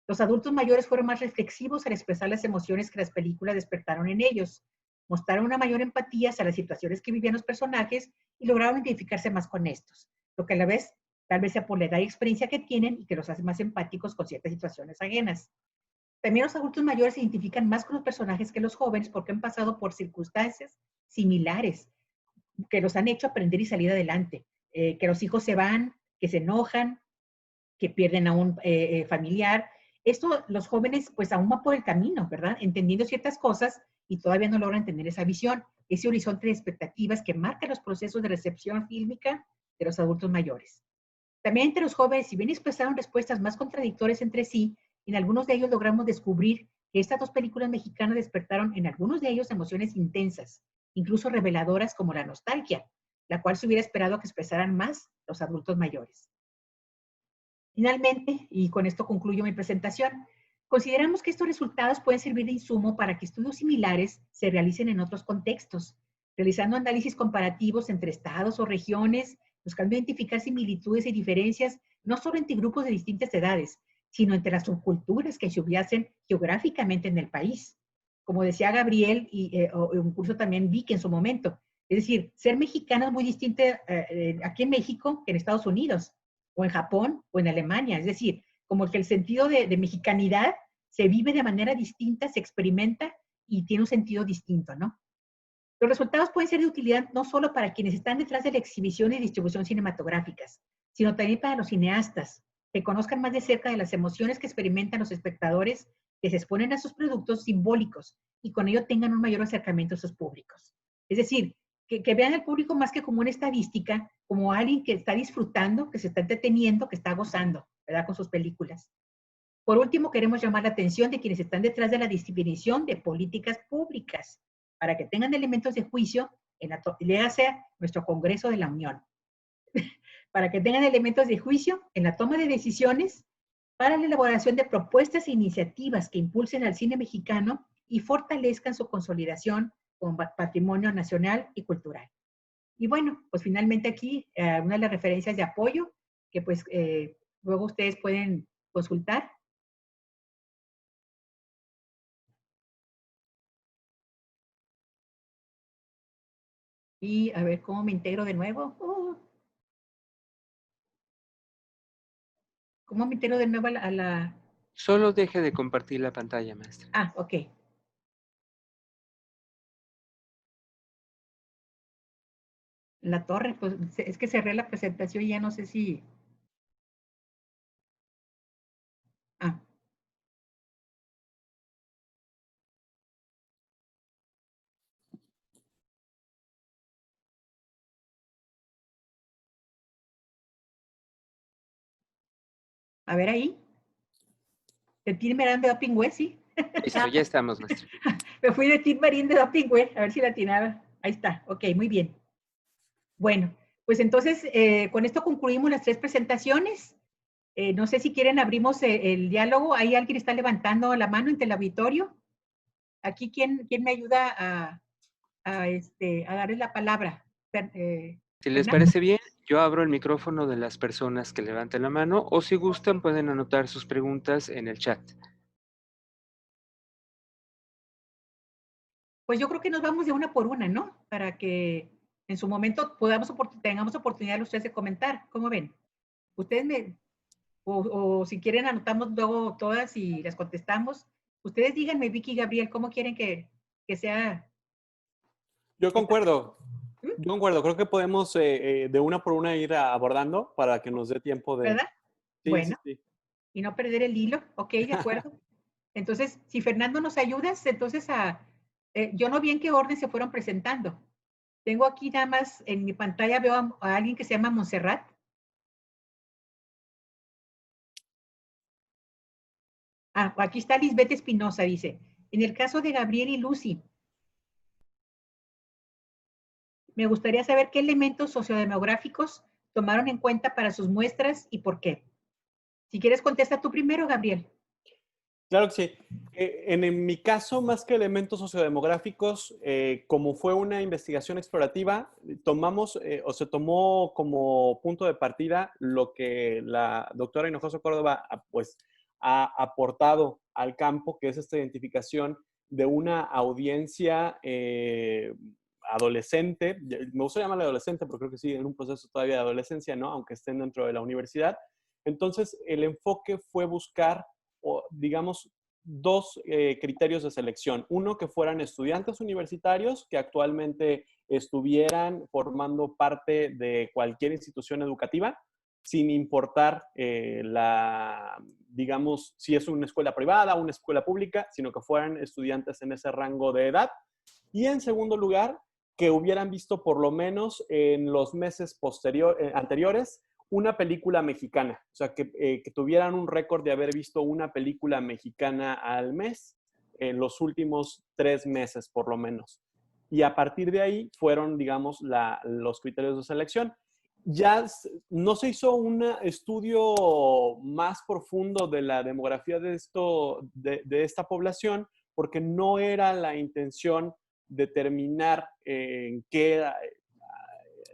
los adultos mayores fueron más reflexivos al expresar las emociones que las películas despertaron en ellos. Mostraron una mayor empatía hacia las situaciones que vivían los personajes y lograron identificarse más con estos, lo que a la vez tal vez sea por la edad y experiencia que tienen y que los hace más empáticos con ciertas situaciones ajenas. También los adultos mayores se identifican más con los personajes que los jóvenes porque han pasado por circunstancias similares que los han hecho aprender y salir adelante. Que los hijos se van, que se enojan, que pierden a un familiar. Esto los jóvenes pues aún van por el camino, ¿verdad? Entendiendo ciertas cosas y todavía no logran tener esa visión, ese horizonte de expectativas que marca los procesos de recepción fílmica de los adultos mayores. También entre los jóvenes, si bien expresaron respuestas más contradictorias entre sí, en algunos de ellos logramos descubrir que estas dos películas mexicanas despertaron en algunos de ellos emociones intensas, incluso reveladoras como la nostalgia, la cual se hubiera esperado que expresaran más los adultos mayores. Finalmente, y con esto concluyo mi presentación, consideramos que estos resultados pueden servir de insumo para que estudios similares se realicen en otros contextos, realizando análisis comparativos entre estados o regiones, buscando identificar similitudes y diferencias, no solo entre grupos de distintas edades, sino entre las subculturas que subyacen geográficamente en el país. Como decía Gabriel, y un curso también vi que en su momento, es decir, ser mexicano es muy distinto aquí en México que en Estados Unidos, o en Japón, o en Alemania. Es decir, como que el sentido de mexicanidad se vive de manera distinta, se experimenta y tiene un sentido distinto, ¿no? Los resultados pueden ser de utilidad no solo para quienes están detrás de la exhibición y distribución cinematográficas, sino también para los cineastas, que conozcan más de cerca de las emociones que experimentan los espectadores que se exponen a sus productos simbólicos y con ello tengan un mayor acercamiento a sus públicos. Es decir, que vean al público más que como una estadística, como alguien que está disfrutando, que se está entreteniendo, que está gozando, ¿verdad?, con sus películas. Por último, queremos llamar la atención de quienes están detrás de la definición de políticas públicas, para que tengan elementos de juicio, léase nuestro Congreso de la Unión, para que tengan elementos de juicio en la toma de decisiones para la elaboración de propuestas e iniciativas que impulsen al cine mexicano y fortalezcan su consolidación como patrimonio nacional y cultural. Y bueno, pues finalmente aquí una de las referencias de apoyo que pues luego ustedes pueden consultar. Y a ver cómo me integro de nuevo. ¿Cómo me integro de nuevo a la... Solo deje de compartir la pantalla, maestra. Ah, ok. La torre, pues es que cerré la presentación y ya no sé si... Ah. A ver ahí. El Team Marín de Dopingüe, sí. Listo, ya estamos, maestra. Me fui de Team Marín de Dopingüe, a ver si la atinaba. Ahí está, ok, muy bien. Bueno, pues entonces con esto concluimos las 3 presentaciones. No sé si quieren abrimos el diálogo. Ahí alguien está levantando la mano entre el auditorio. Aquí, ¿quién me ayuda a darles la palabra? Si les Fernando. parece bien, yo abro el micrófono de las personas que levanten la mano o si gustan pueden anotar sus preguntas en el chat. Pues yo creo que nos vamos de una por una, ¿no? Para que en su momento tengamos oportunidad los 3 de comentar. ¿Cómo ven? Ustedes o si quieren anotamos luego todas y las contestamos. Ustedes díganme, Vicky y Gabriel, ¿cómo quieren que sea? Yo concuerdo. ¿Mm? Yo concuerdo. Creo que podemos de una por una ir abordando para que nos dé tiempo de... ¿Verdad? Sí, Bueno, sí, sí. y no perder el hilo. Ok, de acuerdo. Entonces, si Fernando nos ayudas, entonces yo no vi en qué orden se fueron presentando. Tengo aquí nada más, en mi pantalla veo a alguien que se llama Montserrat. Ah, aquí está Lisbeth Espinosa, dice. En el caso de Gabriel y Lucy, me gustaría saber qué elementos sociodemográficos tomaron en cuenta para sus muestras y por qué. Si quieres, contesta tú primero, Gabriel. Claro que sí. En mi caso, más que elementos sociodemográficos, como fue una investigación explorativa, tomamos o se tomó como punto de partida lo que la doctora Hinojosa Córdoba pues, ha aportado al campo, que es esta identificación de una audiencia adolescente. Me gusta llamarla adolescente porque creo que sí, en un proceso todavía de adolescencia, ¿no? Aunque estén dentro de la universidad. Entonces, el enfoque fue buscar o, digamos, 2 criterios de selección. Uno, que fueran estudiantes universitarios que actualmente estuvieran formando parte de cualquier institución educativa, sin importar digamos, si es una escuela privada o una escuela pública, sino que fueran estudiantes en ese rango de edad. Y en segundo lugar, que hubieran visto por lo menos en los meses anteriores una película mexicana, o sea, que tuvieran un récord de haber visto una película mexicana al mes en los últimos 3 meses, por lo menos. Y a partir de ahí fueron, digamos, los criterios de selección. Ya no se hizo un estudio más profundo de la demografía de esta población, porque no era la intención determinar en qué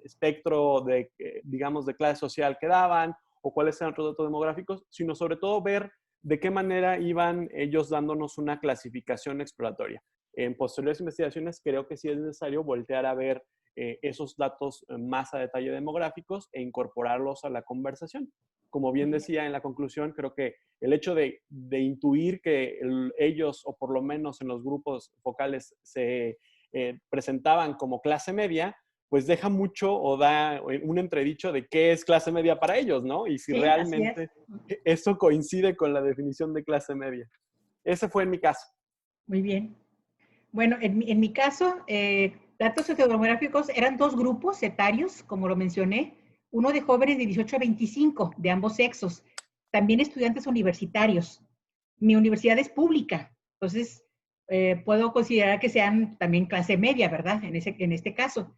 espectro de, digamos, de clase social quedaban o cuáles eran los datos demográficos, sino sobre todo ver de qué manera iban ellos dándonos una clasificación exploratoria. En posteriores investigaciones creo que sí es necesario voltear a ver esos datos más a detalle demográficos e incorporarlos a la conversación. Como bien decía en la conclusión, creo que el hecho de intuir que ellos, o por lo menos en los grupos focales, se presentaban como clase media, pues deja mucho o da un entredicho de qué es clase media para ellos, ¿no? Y si Sí, realmente eso coincide con la definición de clase media. Ese fue en mi caso. Muy bien. Bueno, en mi caso, datos sociodemográficos eran 2 grupos etarios, como lo mencioné, uno de jóvenes de 18 a 25, de ambos sexos, también estudiantes universitarios. Mi universidad es pública, entonces puedo considerar que sean también clase media, ¿verdad? En este caso.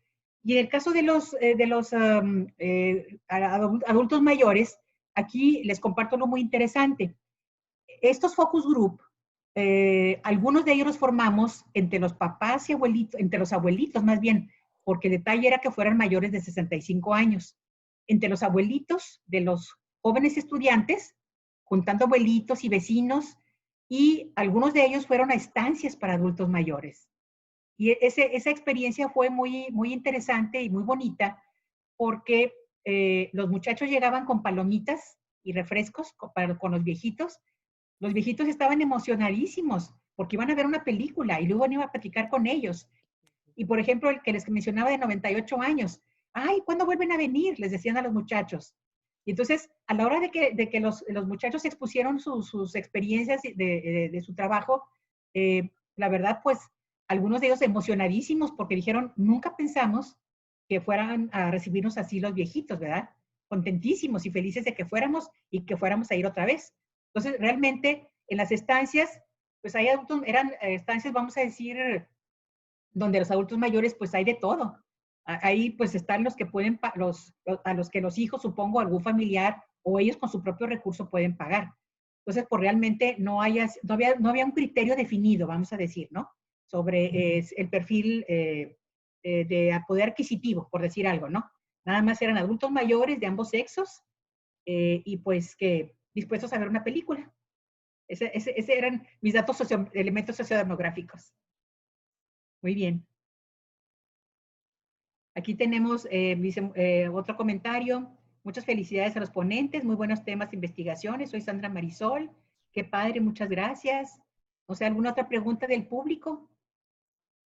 Y en el caso de los adultos mayores, aquí les comparto lo muy interesante. Estos focus group, algunos de ellos los formamos entre los papás y abuelitos, entre los abuelitos más bien, porque el detalle era que fueran mayores de 65 años. Entre los abuelitos de los jóvenes estudiantes, juntando abuelitos y vecinos, y algunos de ellos fueron a estancias para adultos mayores. Y esa experiencia fue muy, muy interesante y muy bonita porque los muchachos llegaban con palomitas y refrescos con los viejitos. Los viejitos estaban emocionadísimos porque iban a ver una película y luego iban a platicar con ellos. Y por ejemplo, el que les mencionaba de 98 años, ay, ¿cuándo vuelven a venir? Les decían a los muchachos. Y entonces, a la hora de que los muchachos expusieron sus experiencias de su trabajo, la verdad, pues, algunos de ellos emocionadísimos porque dijeron, nunca pensamos que fueran a recibirnos así los viejitos, ¿verdad? Contentísimos y felices de que fuéramos y que fuéramos a ir otra vez. Entonces, realmente, en las estancias, pues hay adultos, eran estancias, vamos a decir, donde los adultos mayores, pues hay de todo. Ahí pues están los que pueden, a los que los hijos, supongo, algún familiar o ellos con su propio recurso pueden pagar. Entonces, pues realmente no había un criterio definido, vamos a decir, ¿no? Sobre el perfil de poder adquisitivo, por decir algo, ¿no? Nada más eran adultos mayores de ambos sexos y pues que dispuestos a ver una película. Ese eran mis datos elementos sociodemográficos. Muy bien. Aquí tenemos otro comentario. Muchas felicidades a los ponentes, muy buenos temas de investigaciones. Soy Sandra Marisol. Qué padre, muchas gracias. No sé, ¿alguna otra pregunta del público?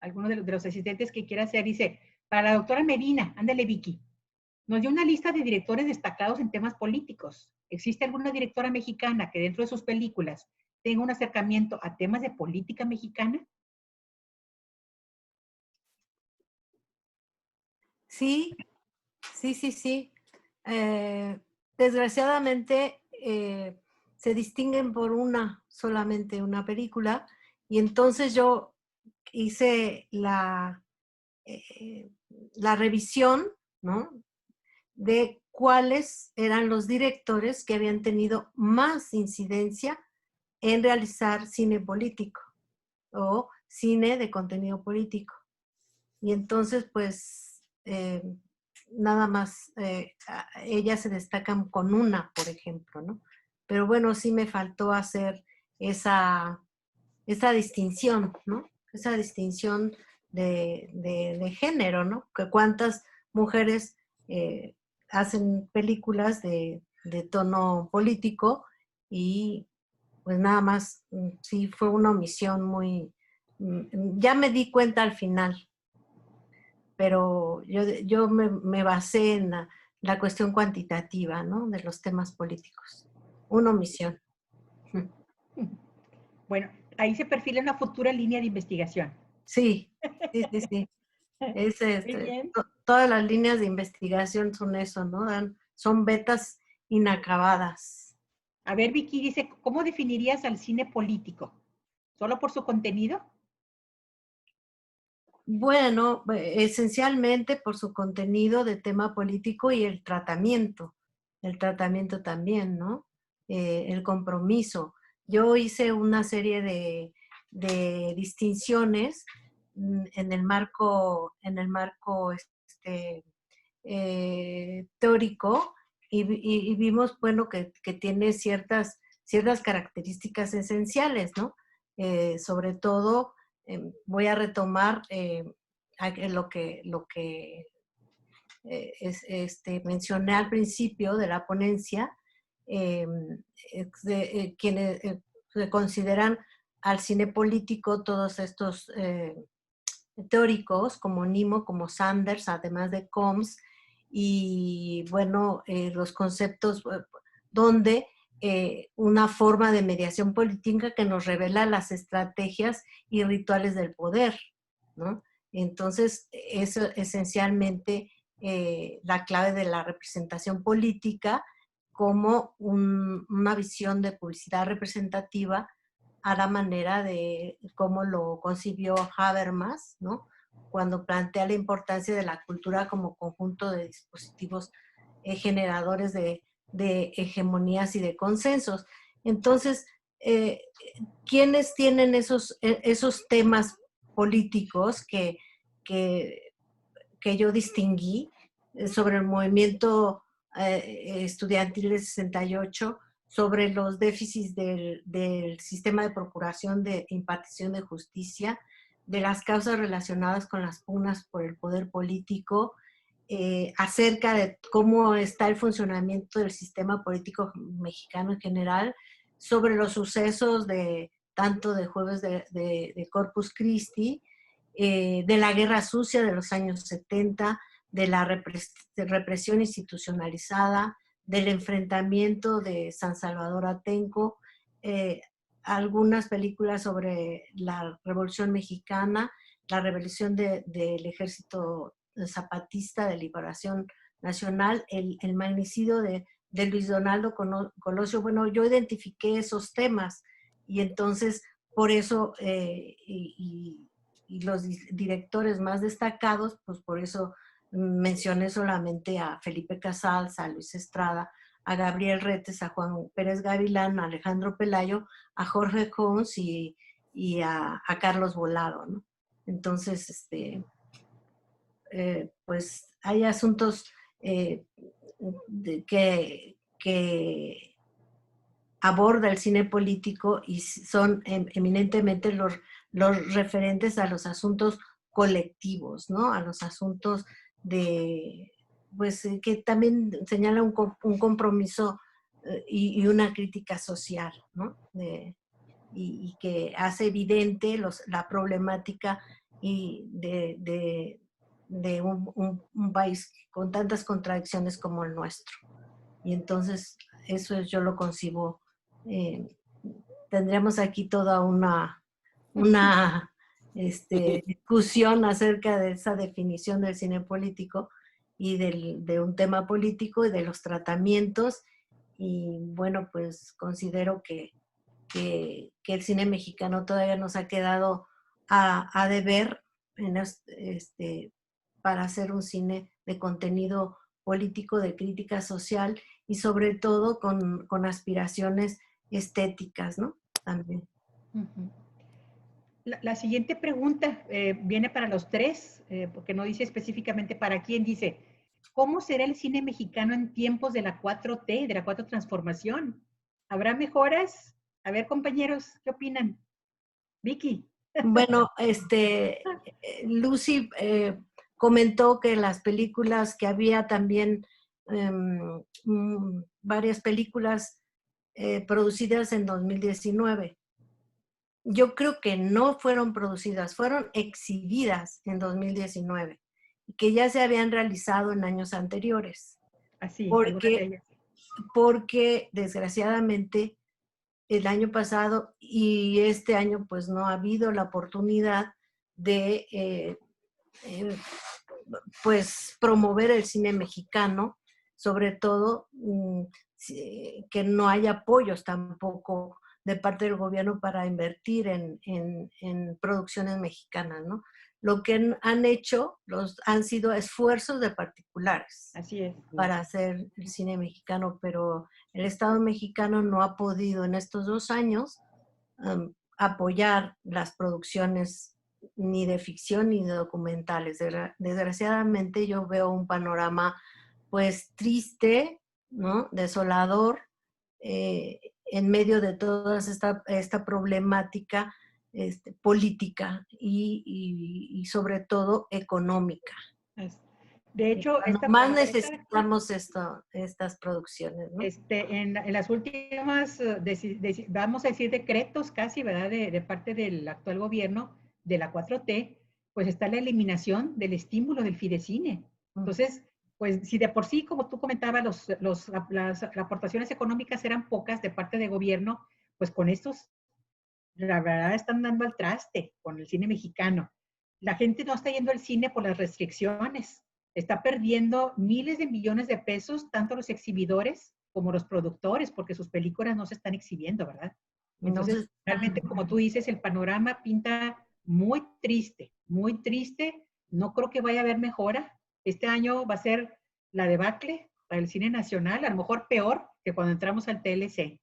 ¿Alguno de los asistentes que quiera hacer? Dice, para la doctora Medina, ándale Vicky, nos dio una lista de directores destacados en temas políticos. ¿Existe alguna directora mexicana que dentro de sus películas tenga un acercamiento a temas de política mexicana? Sí, sí. Desgraciadamente se distinguen por solamente una película, y entonces yo hice la revisión, ¿no?, de cuáles eran los directores que habían tenido más incidencia en realizar cine político o cine de contenido político. Y entonces, pues, nada más, ellas se destacan con una, por ejemplo, ¿no? Pero bueno, sí me faltó hacer esa distinción, ¿no? Esa distinción de género, ¿no? Que cuántas mujeres hacen películas de tono político, y pues nada más, sí fue una omisión muy, ya me di cuenta al final, pero yo me basé en la cuestión cuantitativa, ¿no?, de los temas políticos. Una omisión. Bueno, ahí se perfila una futura línea de investigación. Sí. Es, Muy bien. todas las líneas de investigación son eso, ¿no? Son vetas inacabadas. A ver, Vicky dice, ¿cómo definirías al cine político? ¿Solo por su contenido? Bueno, esencialmente por su contenido de tema político y el tratamiento también, ¿no? El compromiso. Yo hice una serie de distinciones en el marco teórico, y vimos, bueno, que tiene ciertas características esenciales, ¿no? Sobre todo, voy a retomar lo que mencioné al principio de la ponencia, quienes se consideran al cine político todos estos teóricos como Nimmo, como Sanders, además de Combs, y bueno, los conceptos donde una forma de mediación política que nos revela las estrategias y rituales del poder, ¿no? Entonces, eso esencialmente la clave de la representación política como una visión de publicidad representativa a la manera de cómo lo concibió Habermas, ¿no?, cuando plantea la importancia de la cultura como conjunto de dispositivos generadores de hegemonías y de consensos. Entonces, ¿quiénes tienen esos temas políticos que yo distinguí sobre el movimiento estudiantil del 68, sobre los déficits del sistema de procuración de impartición de justicia, de las causas relacionadas con las pugnas por el poder político, acerca de cómo está el funcionamiento del sistema político mexicano en general, sobre los sucesos tanto de Jueves de Corpus Christi, de la Guerra Sucia de los años 70, de la represión institucionalizada, del enfrentamiento de San Salvador Atenco, algunas películas sobre la Revolución Mexicana, la rebelión del Ejército Zapatista de Liberación Nacional, el magnicidio de Luis Donaldo Colosio. Bueno, yo identifiqué esos temas y entonces por eso, y los directores más destacados, pues por eso mencioné solamente a Felipe Casals, a Luis Estrada, a Gabriel Retes, a Juan Pérez Gavilán, a Alejandro Pelayo, a Jorge Cons y a Carlos Volado, ¿no? Entonces, pues hay asuntos que aborda el cine político y son eminentemente los referentes a los asuntos colectivos, ¿no? A los asuntos pues que también señala un compromiso y una crítica social, ¿no? Y que hace evidente la problemática de un país con tantas contradicciones como el nuestro. Y entonces eso yo lo concibo. Tendríamos aquí toda una discusión acerca de esa definición del cine político y de un tema político y de los tratamientos. Y bueno, pues considero que el cine mexicano todavía nos ha quedado a deber para hacer un cine de contenido político, de crítica social y sobre todo con aspiraciones estéticas, ¿no? También. Uh-huh. La siguiente pregunta viene para los tres, porque no dice específicamente para quién. Dice, ¿cómo será el cine mexicano en tiempos de la 4T, de la 4 transformación? ¿Habrá mejoras? A ver, compañeros, ¿qué opinan? Vicky. Bueno, Lucy comentó que las películas que había también, varias películas producidas en 2019. Yo creo que no fueron producidas, fueron exhibidas en 2019 y que ya se habían realizado en años anteriores. Así, porque desgraciadamente el año pasado y este año pues no ha habido la oportunidad de pues promover el cine mexicano, sobre todo que no hay apoyos tampoco de parte del gobierno para invertir en producciones mexicanas, ¿no? Lo que han hecho han sido esfuerzos de particulares. Así es. Para hacer el cine mexicano, pero el Estado mexicano no ha podido en estos 2 años apoyar las producciones ni de ficción ni de documentales. Desgraciadamente yo veo un panorama pues triste, ¿no? Desolador, en medio de toda esta problemática política y sobre todo económica. De hecho, más necesitamos estas producciones, ¿no? En las últimas, vamos a decir, decretos casi, ¿verdad? De parte del actual gobierno, de la 4T, pues está la eliminación del estímulo del Fidecine. Entonces, pues si de por sí, como tú comentabas, las aportaciones económicas eran pocas de parte del gobierno, pues con estos, la verdad, están dando al traste con el cine mexicano. La gente no está yendo al cine por las restricciones. Está perdiendo miles de millones de pesos, tanto los exhibidores como los productores, porque sus películas no se están exhibiendo, ¿verdad? Entonces, realmente, como tú dices, el panorama pinta muy triste, muy triste. No creo que vaya a haber mejora. Este año va a ser la debacle para el cine nacional, a lo mejor peor que cuando entramos al TLC,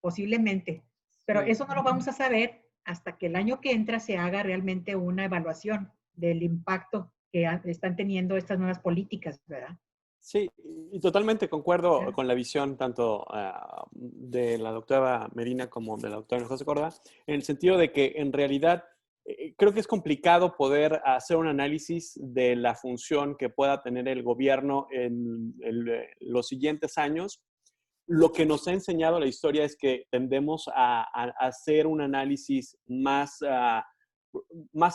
posiblemente. Pero eso no lo vamos a saber hasta que el año que entra se haga realmente una evaluación del impacto que están teniendo estas nuevas políticas, ¿verdad? Sí, y totalmente concuerdo con la visión tanto de la doctora Medina como de la doctora José Córdoba, en el sentido de que en realidad creo que es complicado poder hacer un análisis de la función que pueda tener el gobierno en los siguientes años. Lo que nos ha enseñado la historia es que tendemos a hacer un análisis más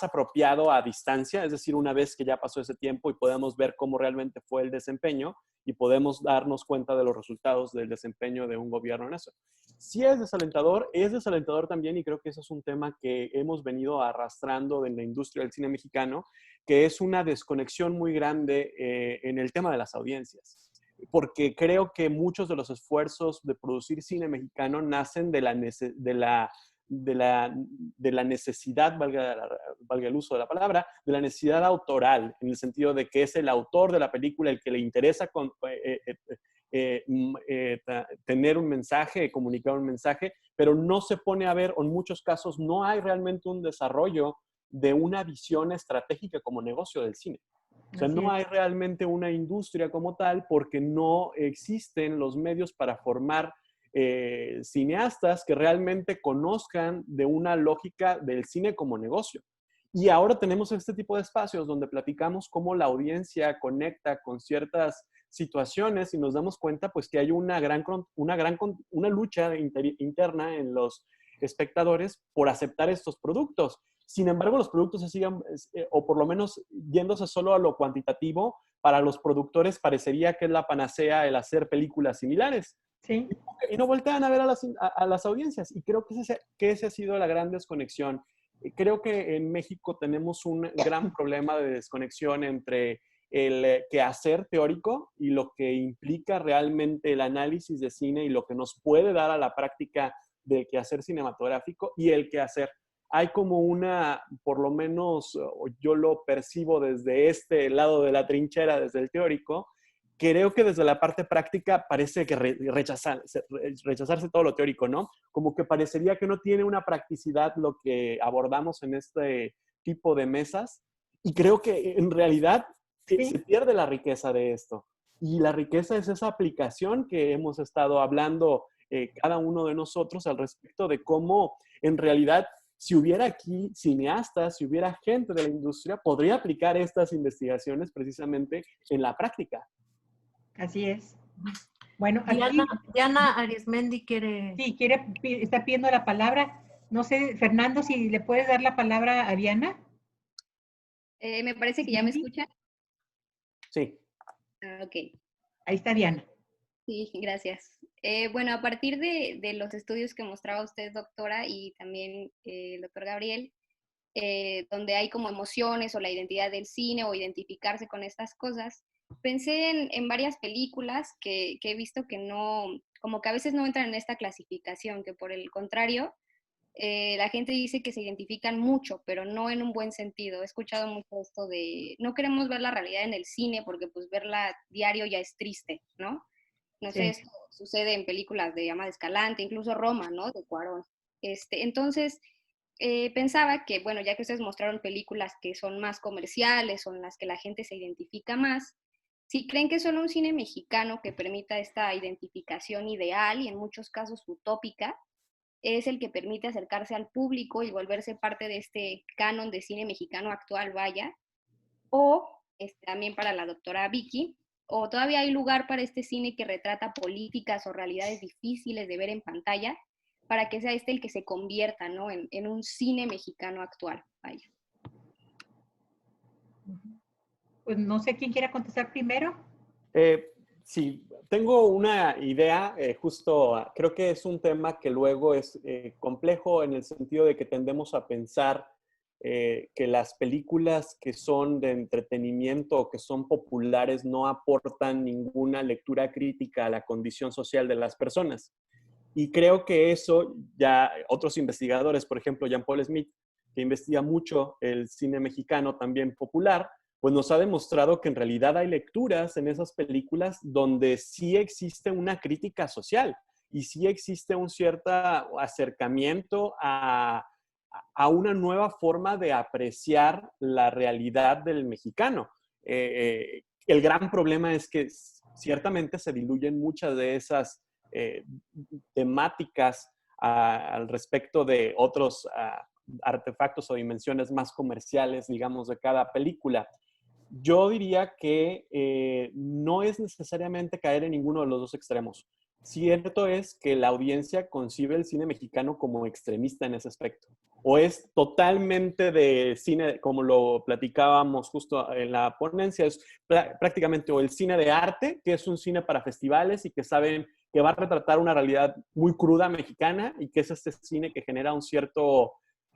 apropiado a distancia, es decir, una vez que ya pasó ese tiempo y podemos ver cómo realmente fue el desempeño y podemos darnos cuenta de los resultados del desempeño de un gobierno en eso. Sí es desalentador también, y creo que eso es un tema que hemos venido arrastrando en la industria del cine mexicano, que es una desconexión muy grande en el tema de las audiencias. Porque creo que muchos de los esfuerzos de producir cine mexicano nacen de la necesidad, valga el uso de la palabra, de la necesidad autoral, en el sentido de que es el autor de la película el que le interesa tener un mensaje, comunicar un mensaje, pero no se pone a ver, o en muchos casos no hay realmente un desarrollo de una visión estratégica como negocio del cine. O sea, no hay realmente una industria como tal porque no existen los medios para formar cineastas que realmente conozcan de una lógica del cine como negocio. Y ahora tenemos este tipo de espacios donde platicamos cómo la audiencia conecta con ciertas situaciones y nos damos cuenta pues que hay una lucha interna en los espectadores por aceptar estos productos. Sin embargo, los productos se siguen, o por lo menos yéndose solo a lo cuantitativo, para los productores parecería que es la panacea el hacer películas similares. Sí. Y no voltean a ver a las audiencias. Y creo que esa ha sido la gran desconexión. Creo que en México tenemos un gran problema de desconexión entre el quehacer teórico y lo que implica realmente el análisis de cine y lo que nos puede dar a la práctica del quehacer cinematográfico y el quehacer. Hay como por lo menos yo lo percibo desde este lado de la trinchera, desde el teórico, creo que desde la parte práctica parece que rechazarse todo lo teórico, ¿no? Como que parecería que no tiene una practicidad lo que abordamos en este tipo de mesas. Y creo que en realidad se pierde la riqueza de esto. Y la riqueza es esa aplicación que hemos estado hablando cada uno de nosotros al respecto de cómo en realidad si hubiera aquí cineastas, si hubiera gente de la industria, podría aplicar estas investigaciones precisamente en la práctica. Así es. Bueno, aquí, Diana Arismendi quiere... Sí, está pidiendo la palabra. No sé, Fernando, si le puedes dar la palabra a Diana. Me parece que ya me escuchan. Sí. Ok. Ahí está Diana. Sí, gracias. Bueno, a partir de los estudios que mostraba usted, doctora, y también el doctor Gabriel, donde hay como emociones o la identidad del cine o identificarse con estas cosas, pensé en varias películas que he visto que no, como que a veces no entran en esta clasificación, que por el contrario, la gente dice que se identifican mucho, pero no en un buen sentido. He escuchado mucho esto de, no queremos ver la realidad en el cine porque pues verla diario ya es triste, ¿no? No sé, esto sucede en películas de Ama de Escalante, incluso Roma, ¿no? De Cuarón. Entonces, pensaba que, bueno, ya que ustedes mostraron películas que son más comerciales, son las que la gente se identifica más, si creen que solo un cine mexicano que permita esta identificación ideal y en muchos casos utópica, es el que permite acercarse al público y volverse parte de este canon de cine mexicano actual, vaya, o también para la doctora Vicky, o todavía hay lugar para este cine que retrata políticas o realidades difíciles de ver en pantalla, para que sea el que se convierta, ¿no? en un cine mexicano actual, vaya. Pues no sé quién quiera contestar primero. Sí, tengo una idea, creo que es un tema que luego es complejo en el sentido de que tendemos a pensar que las películas que son de entretenimiento o que son populares no aportan ninguna lectura crítica a la condición social de las personas. Y creo que eso ya otros investigadores, por ejemplo, Jean-Paul Smith, que investiga mucho el cine mexicano también popular, pues nos ha demostrado que en realidad hay lecturas en esas películas donde sí existe una crítica social y sí existe un cierto acercamiento a una nueva forma de apreciar la realidad del mexicano. El gran problema es que ciertamente se diluyen muchas de esas temáticas al respecto de otros artefactos o dimensiones más comerciales, digamos, de cada película. Yo diría que no es necesariamente caer en ninguno de los dos extremos. Cierto es que la audiencia concibe el cine mexicano como extremista en ese aspecto. O es totalmente de cine, como lo platicábamos justo en la ponencia, es prácticamente o el cine de arte, que es un cine para festivales y que saben que va a retratar una realidad muy cruda mexicana y que es este cine que genera un cierto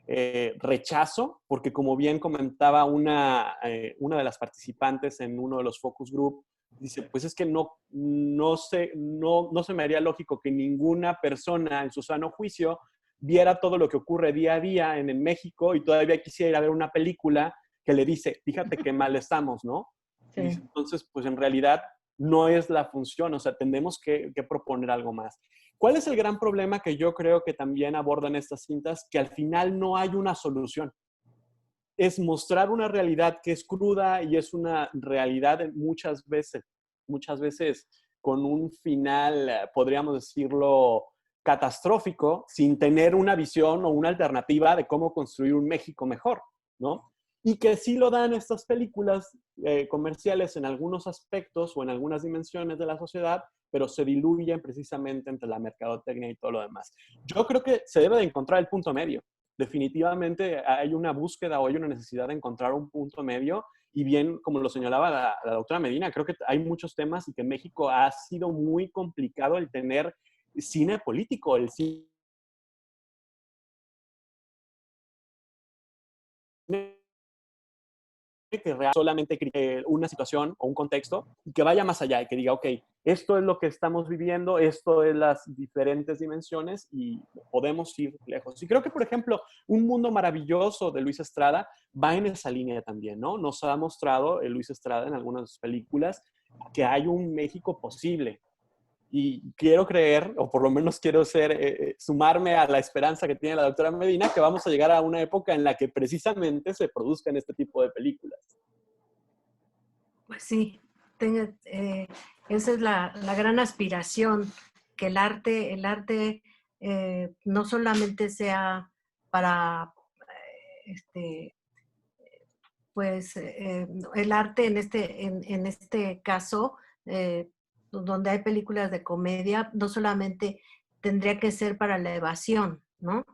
rechazo, porque como bien comentaba una de las participantes en uno de los focus group, dice, pues es que no se me haría lógico que ninguna persona en su sano juicio viera todo lo que ocurre día a día en México y todavía quisiera ir a ver una película que le dice, fíjate qué mal estamos, ¿no? Sí. Dice, entonces, pues en realidad no es la función, o sea, tenemos que proponer algo más. ¿Cuál es el gran problema que yo creo que también abordan estas cintas? Que al final no hay una solución. Es mostrar una realidad que es cruda y es una realidad muchas veces con un final, podríamos decirlo, catastrófico, sin tener una visión o una alternativa de cómo construir un México mejor, ¿no? Y que sí lo dan estas películas comerciales en algunos aspectos o en algunas dimensiones de la sociedad, pero se diluyen precisamente entre la mercadotecnia y todo lo demás. Yo creo que se debe de encontrar el punto medio. Definitivamente hay una búsqueda o hay una necesidad de encontrar un punto medio y bien, como lo señalaba la doctora Medina, creo que hay muchos temas y que en México ha sido muy complicado el tener cine político, el cine que solamente una situación o un contexto y que vaya más allá y que diga, ok, esto es lo que estamos viviendo, esto es las diferentes dimensiones y podemos ir lejos. Y creo que, por ejemplo, Un Mundo Maravilloso de Luis Estrada va en esa línea también, ¿no? Nos ha mostrado Luis Estrada en algunas de sus películas que hay un México posible. Y quiero creer, o por lo menos quiero sumarme a la esperanza que tiene la doctora Medina, que vamos a llegar a una época en la que precisamente se produzcan este tipo de películas. Pues sí, esa es la gran aspiración, que el arte no solamente sea para, pues, el arte en este caso, donde hay películas de comedia, no solamente tendría que ser para la evasión, ¿no?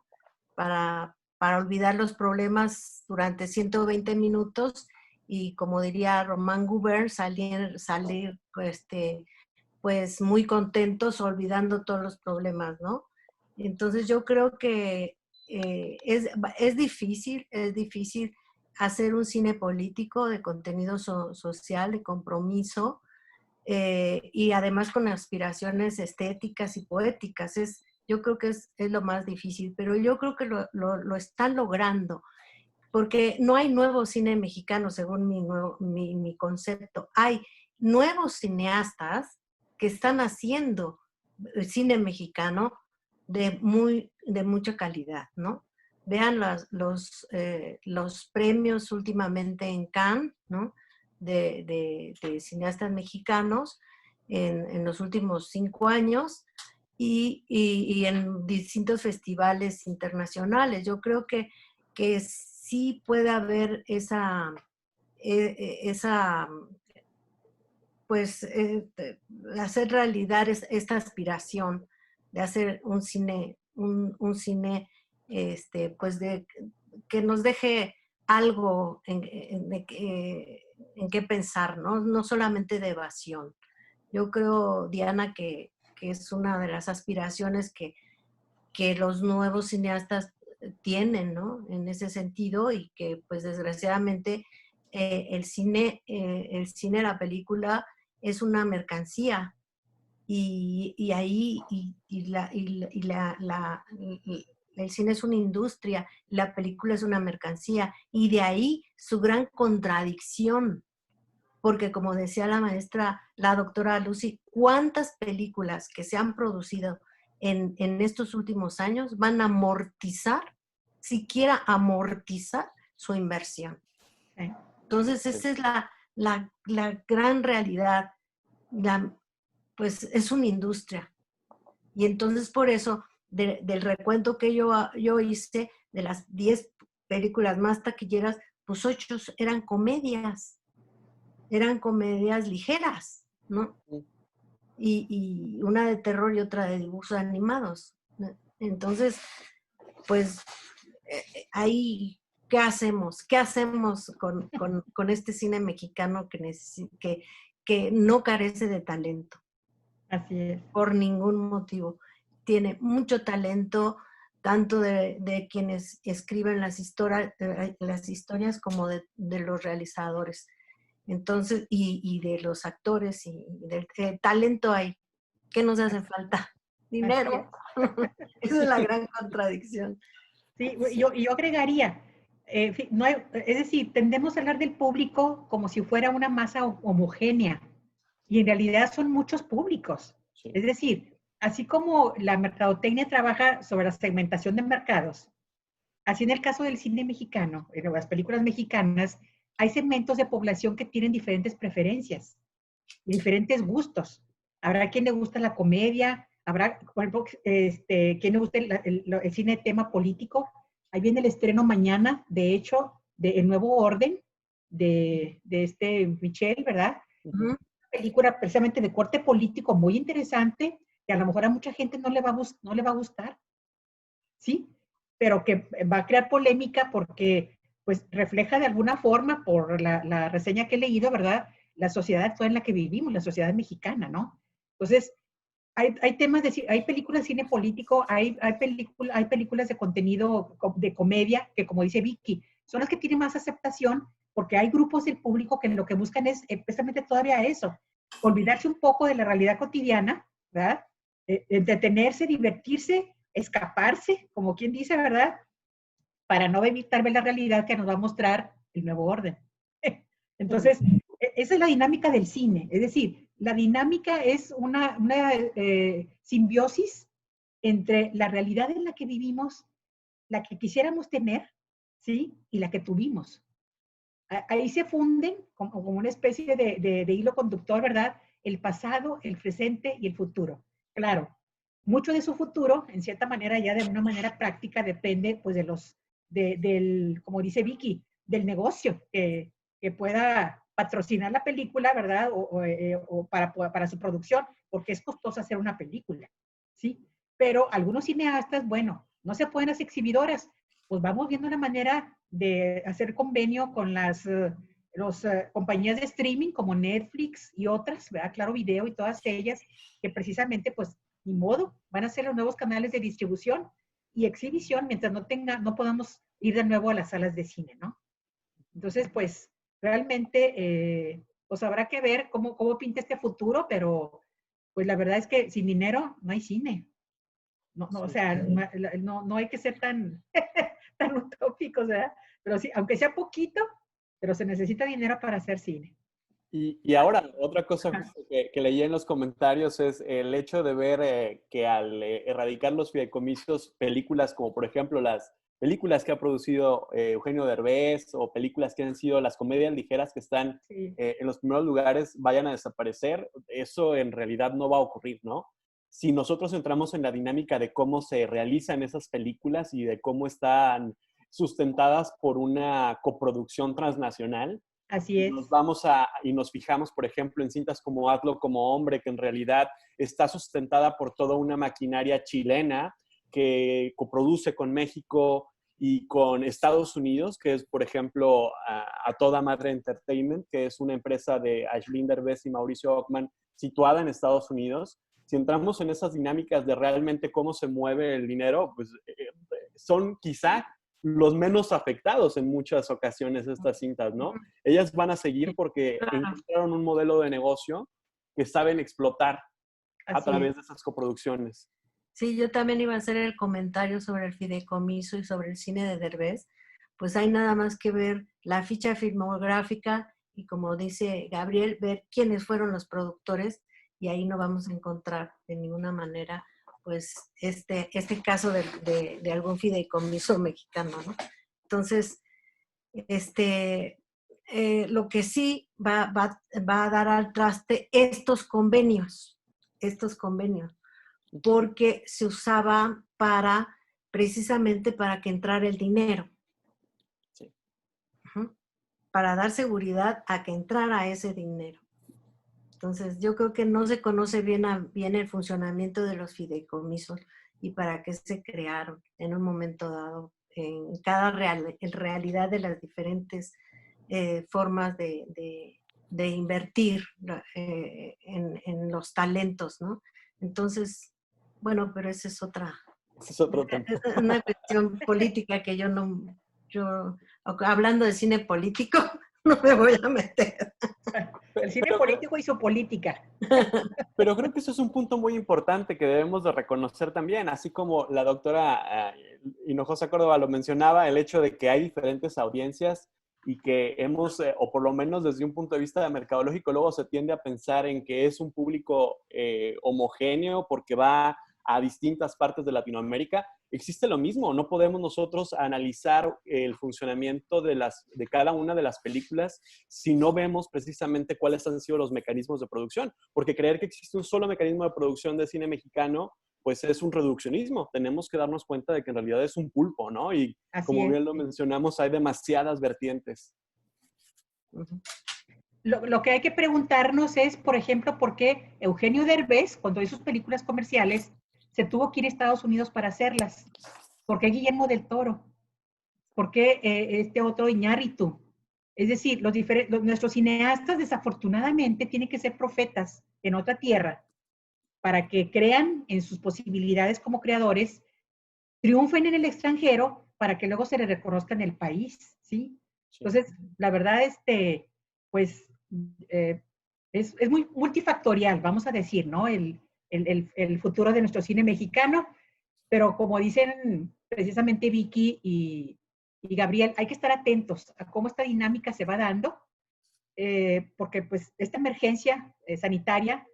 Para olvidar los problemas durante 120 minutos y, como diría Román Gubern, salir pues muy contentos, olvidando todos los problemas, ¿no? Entonces yo creo que es difícil hacer un cine político de contenido social, de compromiso, y además con aspiraciones estéticas y poéticas. Yo creo que es lo más difícil, pero yo creo que lo están logrando, porque no hay nuevo cine mexicano, según mi concepto. Hay nuevos cineastas que están haciendo cine mexicano de mucha calidad, ¿no? Vean los premios últimamente en Cannes, ¿no? De cineastas mexicanos en los últimos 5 años y en distintos festivales internacionales. Yo creo que sí puede haber esa pues, hacer realidad esta aspiración de hacer un cine, un cine, pues, que nos deje algo en qué pensar, ¿no? No solamente de evasión. Yo creo, Diana, que es una de las aspiraciones que los nuevos cineastas tienen, ¿no? En ese sentido, y que, pues, desgraciadamente, el cine, la película, es una mercancía. Y ahí, el cine es una industria, la película es una mercancía, y de ahí su gran contradicción. Porque, como decía la maestra, la doctora Lucy, ¿cuántas películas que se han producido en estos últimos años van a siquiera amortizar su inversión? Sí. Entonces, esa es la gran realidad. Pues es una industria. Y entonces, por eso, del recuento que yo hice, de las 10 películas más taquilleras, pues 8 eran comedias ligeras, ¿no? Y una de terror y otra de dibujos animados. Entonces, pues, ahí, ¿qué hacemos? ¿Qué hacemos con este cine mexicano que no carece de talento? Así es. Por ningún motivo. Tiene mucho talento, tanto de quienes escriben las historias como de los realizadores. Entonces, y de los actores, y del talento hay. ¿Qué nos hace falta? Dinero. Esa es la gran contradicción. Sí, yo agregaría, no es decir, tendemos a hablar del público como si fuera una masa homogénea, y en realidad son muchos públicos. Sí. Es decir, así como la mercadotecnia trabaja sobre la segmentación de mercados, así en el caso del cine mexicano, en las películas mexicanas, hay segmentos de población que tienen diferentes preferencias y diferentes gustos. Habrá quien le gusta la comedia, habrá, por ejemplo, quien le gusta el cine de tema político. Ahí viene el estreno mañana, de hecho, de El Nuevo Orden, de Michel, ¿verdad? Una película precisamente de corte político muy interesante, que a lo mejor a mucha gente no le va a gustar, ¿sí? Pero que va a crear polémica porque pues refleja de alguna forma, por la reseña que he leído, ¿verdad?, la sociedad actual en la que vivimos, la sociedad mexicana, ¿no? Entonces, hay temas hay películas de cine político, hay películas de contenido de comedia, que como dice Vicky, son las que tienen más aceptación, porque hay grupos del público que lo que buscan es precisamente todavía eso, olvidarse un poco de la realidad cotidiana, ¿verdad? Entretenerse, divertirse, escaparse, como quien dice, ¿verdad?, para no evitar ver la realidad que nos va a mostrar El Nuevo Orden. Entonces, esa es la dinámica del cine. Es decir, la dinámica es una simbiosis entre la realidad en la que vivimos, la que quisiéramos tener, ¿sí?, y la que tuvimos. Ahí se funden como una especie de hilo conductor, ¿verdad?, el pasado, el presente y el futuro. Claro, mucho de su futuro, en cierta manera, ya de una manera práctica, depende pues del, como dice Vicky, del negocio que pueda patrocinar la película, ¿verdad?, o para su producción, porque es costoso hacer una película, ¿sí? Pero algunos cineastas, bueno, no se pueden las exhibidoras, pues vamos viendo la manera de hacer convenio con las compañías de streaming como Netflix y otras, ¿verdad?, Claro Video y todas ellas, que precisamente, pues, ni modo, van a ser los nuevos canales de distribución y exhibición mientras no podamos ir de nuevo a las salas de cine, ¿no? Entonces, pues, realmente, pues habrá que ver cómo pinta este futuro, pero pues la verdad es que sin dinero no hay cine. No, o sea, no hay que ser tan, tan utópicos, ¿verdad? Pero sí, aunque sea poquito, pero se necesita dinero para hacer cine. Y ahora, otra cosa justo que leí en los comentarios es el hecho de ver que al erradicar los fideicomisos, películas como por ejemplo las películas que ha producido Eugenio Derbez o películas que han sido las comedias ligeras que están en los primeros lugares vayan a desaparecer, eso en realidad no va a ocurrir, ¿no? Si nosotros entramos en la dinámica de cómo se realizan esas películas y de cómo están sustentadas por una coproducción transnacional, Así es. y nos fijamos, por ejemplo, en cintas como Hazlo como Hombre, que en realidad está sustentada por toda una maquinaria chilena que coproduce con México y con Estados Unidos, que es, por ejemplo, a Toda Madre Entertainment, que es una empresa de Aislinn Derbez y Mauricio Ockman situada en Estados Unidos. Si entramos en esas dinámicas de realmente cómo se mueve el dinero, pues son quizá los menos afectados en muchas ocasiones estas cintas, ¿no? Ellas van a seguir porque encontraron un modelo de negocio que saben explotar a través de esas coproducciones. Sí, yo también iba a hacer el comentario sobre el fideicomiso y sobre el cine de Derbez. Pues hay nada más que ver la ficha filmográfica y, como dice Gabriel, ver quiénes fueron los productores, y ahí no vamos a encontrar de ninguna manera pues este caso de algún fideicomiso mexicano, ¿no? Entonces, lo que sí va a dar al traste estos convenios, porque se usaba para precisamente para que entrara el dinero. Sí. Para dar seguridad a que entrara ese dinero. Entonces, yo creo que no se conoce bien el funcionamiento de los fideicomisos y para qué se crearon en un momento dado, en cada realidad de las diferentes formas de invertir en los talentos, ¿no? Entonces, bueno, pero esa es otra, Ese es otro tema. es una cuestión política que hablando de cine político, no me voy a meter. El cine político hizo política. Pero creo que eso es un punto muy importante que debemos de reconocer también, así como la doctora Hinojosa Córdoba lo mencionaba, el hecho de que hay diferentes audiencias y que hemos, o por lo menos desde un punto de vista mercadológico, luego se tiende a pensar en que es un público homogéneo porque va a distintas partes de Latinoamérica. Existe lo mismo, no podemos nosotros analizar el funcionamiento de cada una de las películas si no vemos precisamente cuáles han sido los mecanismos de producción, porque creer que existe un solo mecanismo de producción de cine mexicano, pues es un reduccionismo. Tenemos que darnos cuenta de que en realidad es un pulpo, ¿no? Y Así como es. bien lo mencionamos, hay demasiadas vertientes. Lo que hay que preguntarnos es, por ejemplo, por qué Eugenio Derbez, cuando hizo sus películas comerciales, se tuvo que ir a Estados Unidos para hacerlas. ¿Por qué Guillermo del Toro? ¿Por qué este otro Iñárritu? Es decir, nuestros cineastas desafortunadamente tienen que ser profetas en otra tierra para que crean en sus posibilidades como creadores, triunfen en el extranjero para que luego se les reconozca en el país, ¿sí? Entonces, la verdad, pues, es muy multifactorial, vamos a decir, ¿no? El futuro de nuestro cine mexicano, pero como dicen precisamente Vicky y Gabriel, hay que estar atentos a cómo esta dinámica se va dando, porque pues esta emergencia sanitaria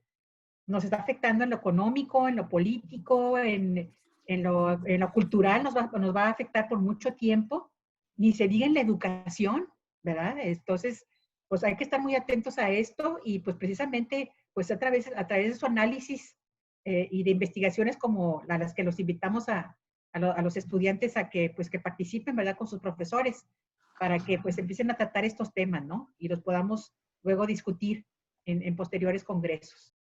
nos está afectando en lo económico, en lo político, en lo cultural, nos va a afectar por mucho tiempo, ni se diga en la educación, ¿verdad? Entonces, pues hay que estar muy atentos a esto y pues precisamente pues a través de su análisis y de investigaciones como las que los invitamos a los estudiantes a que pues que participen, ¿verdad? Con sus profesores para que pues empiecen a tratar estos temas, ¿no? Y los podamos luego discutir en posteriores congresos.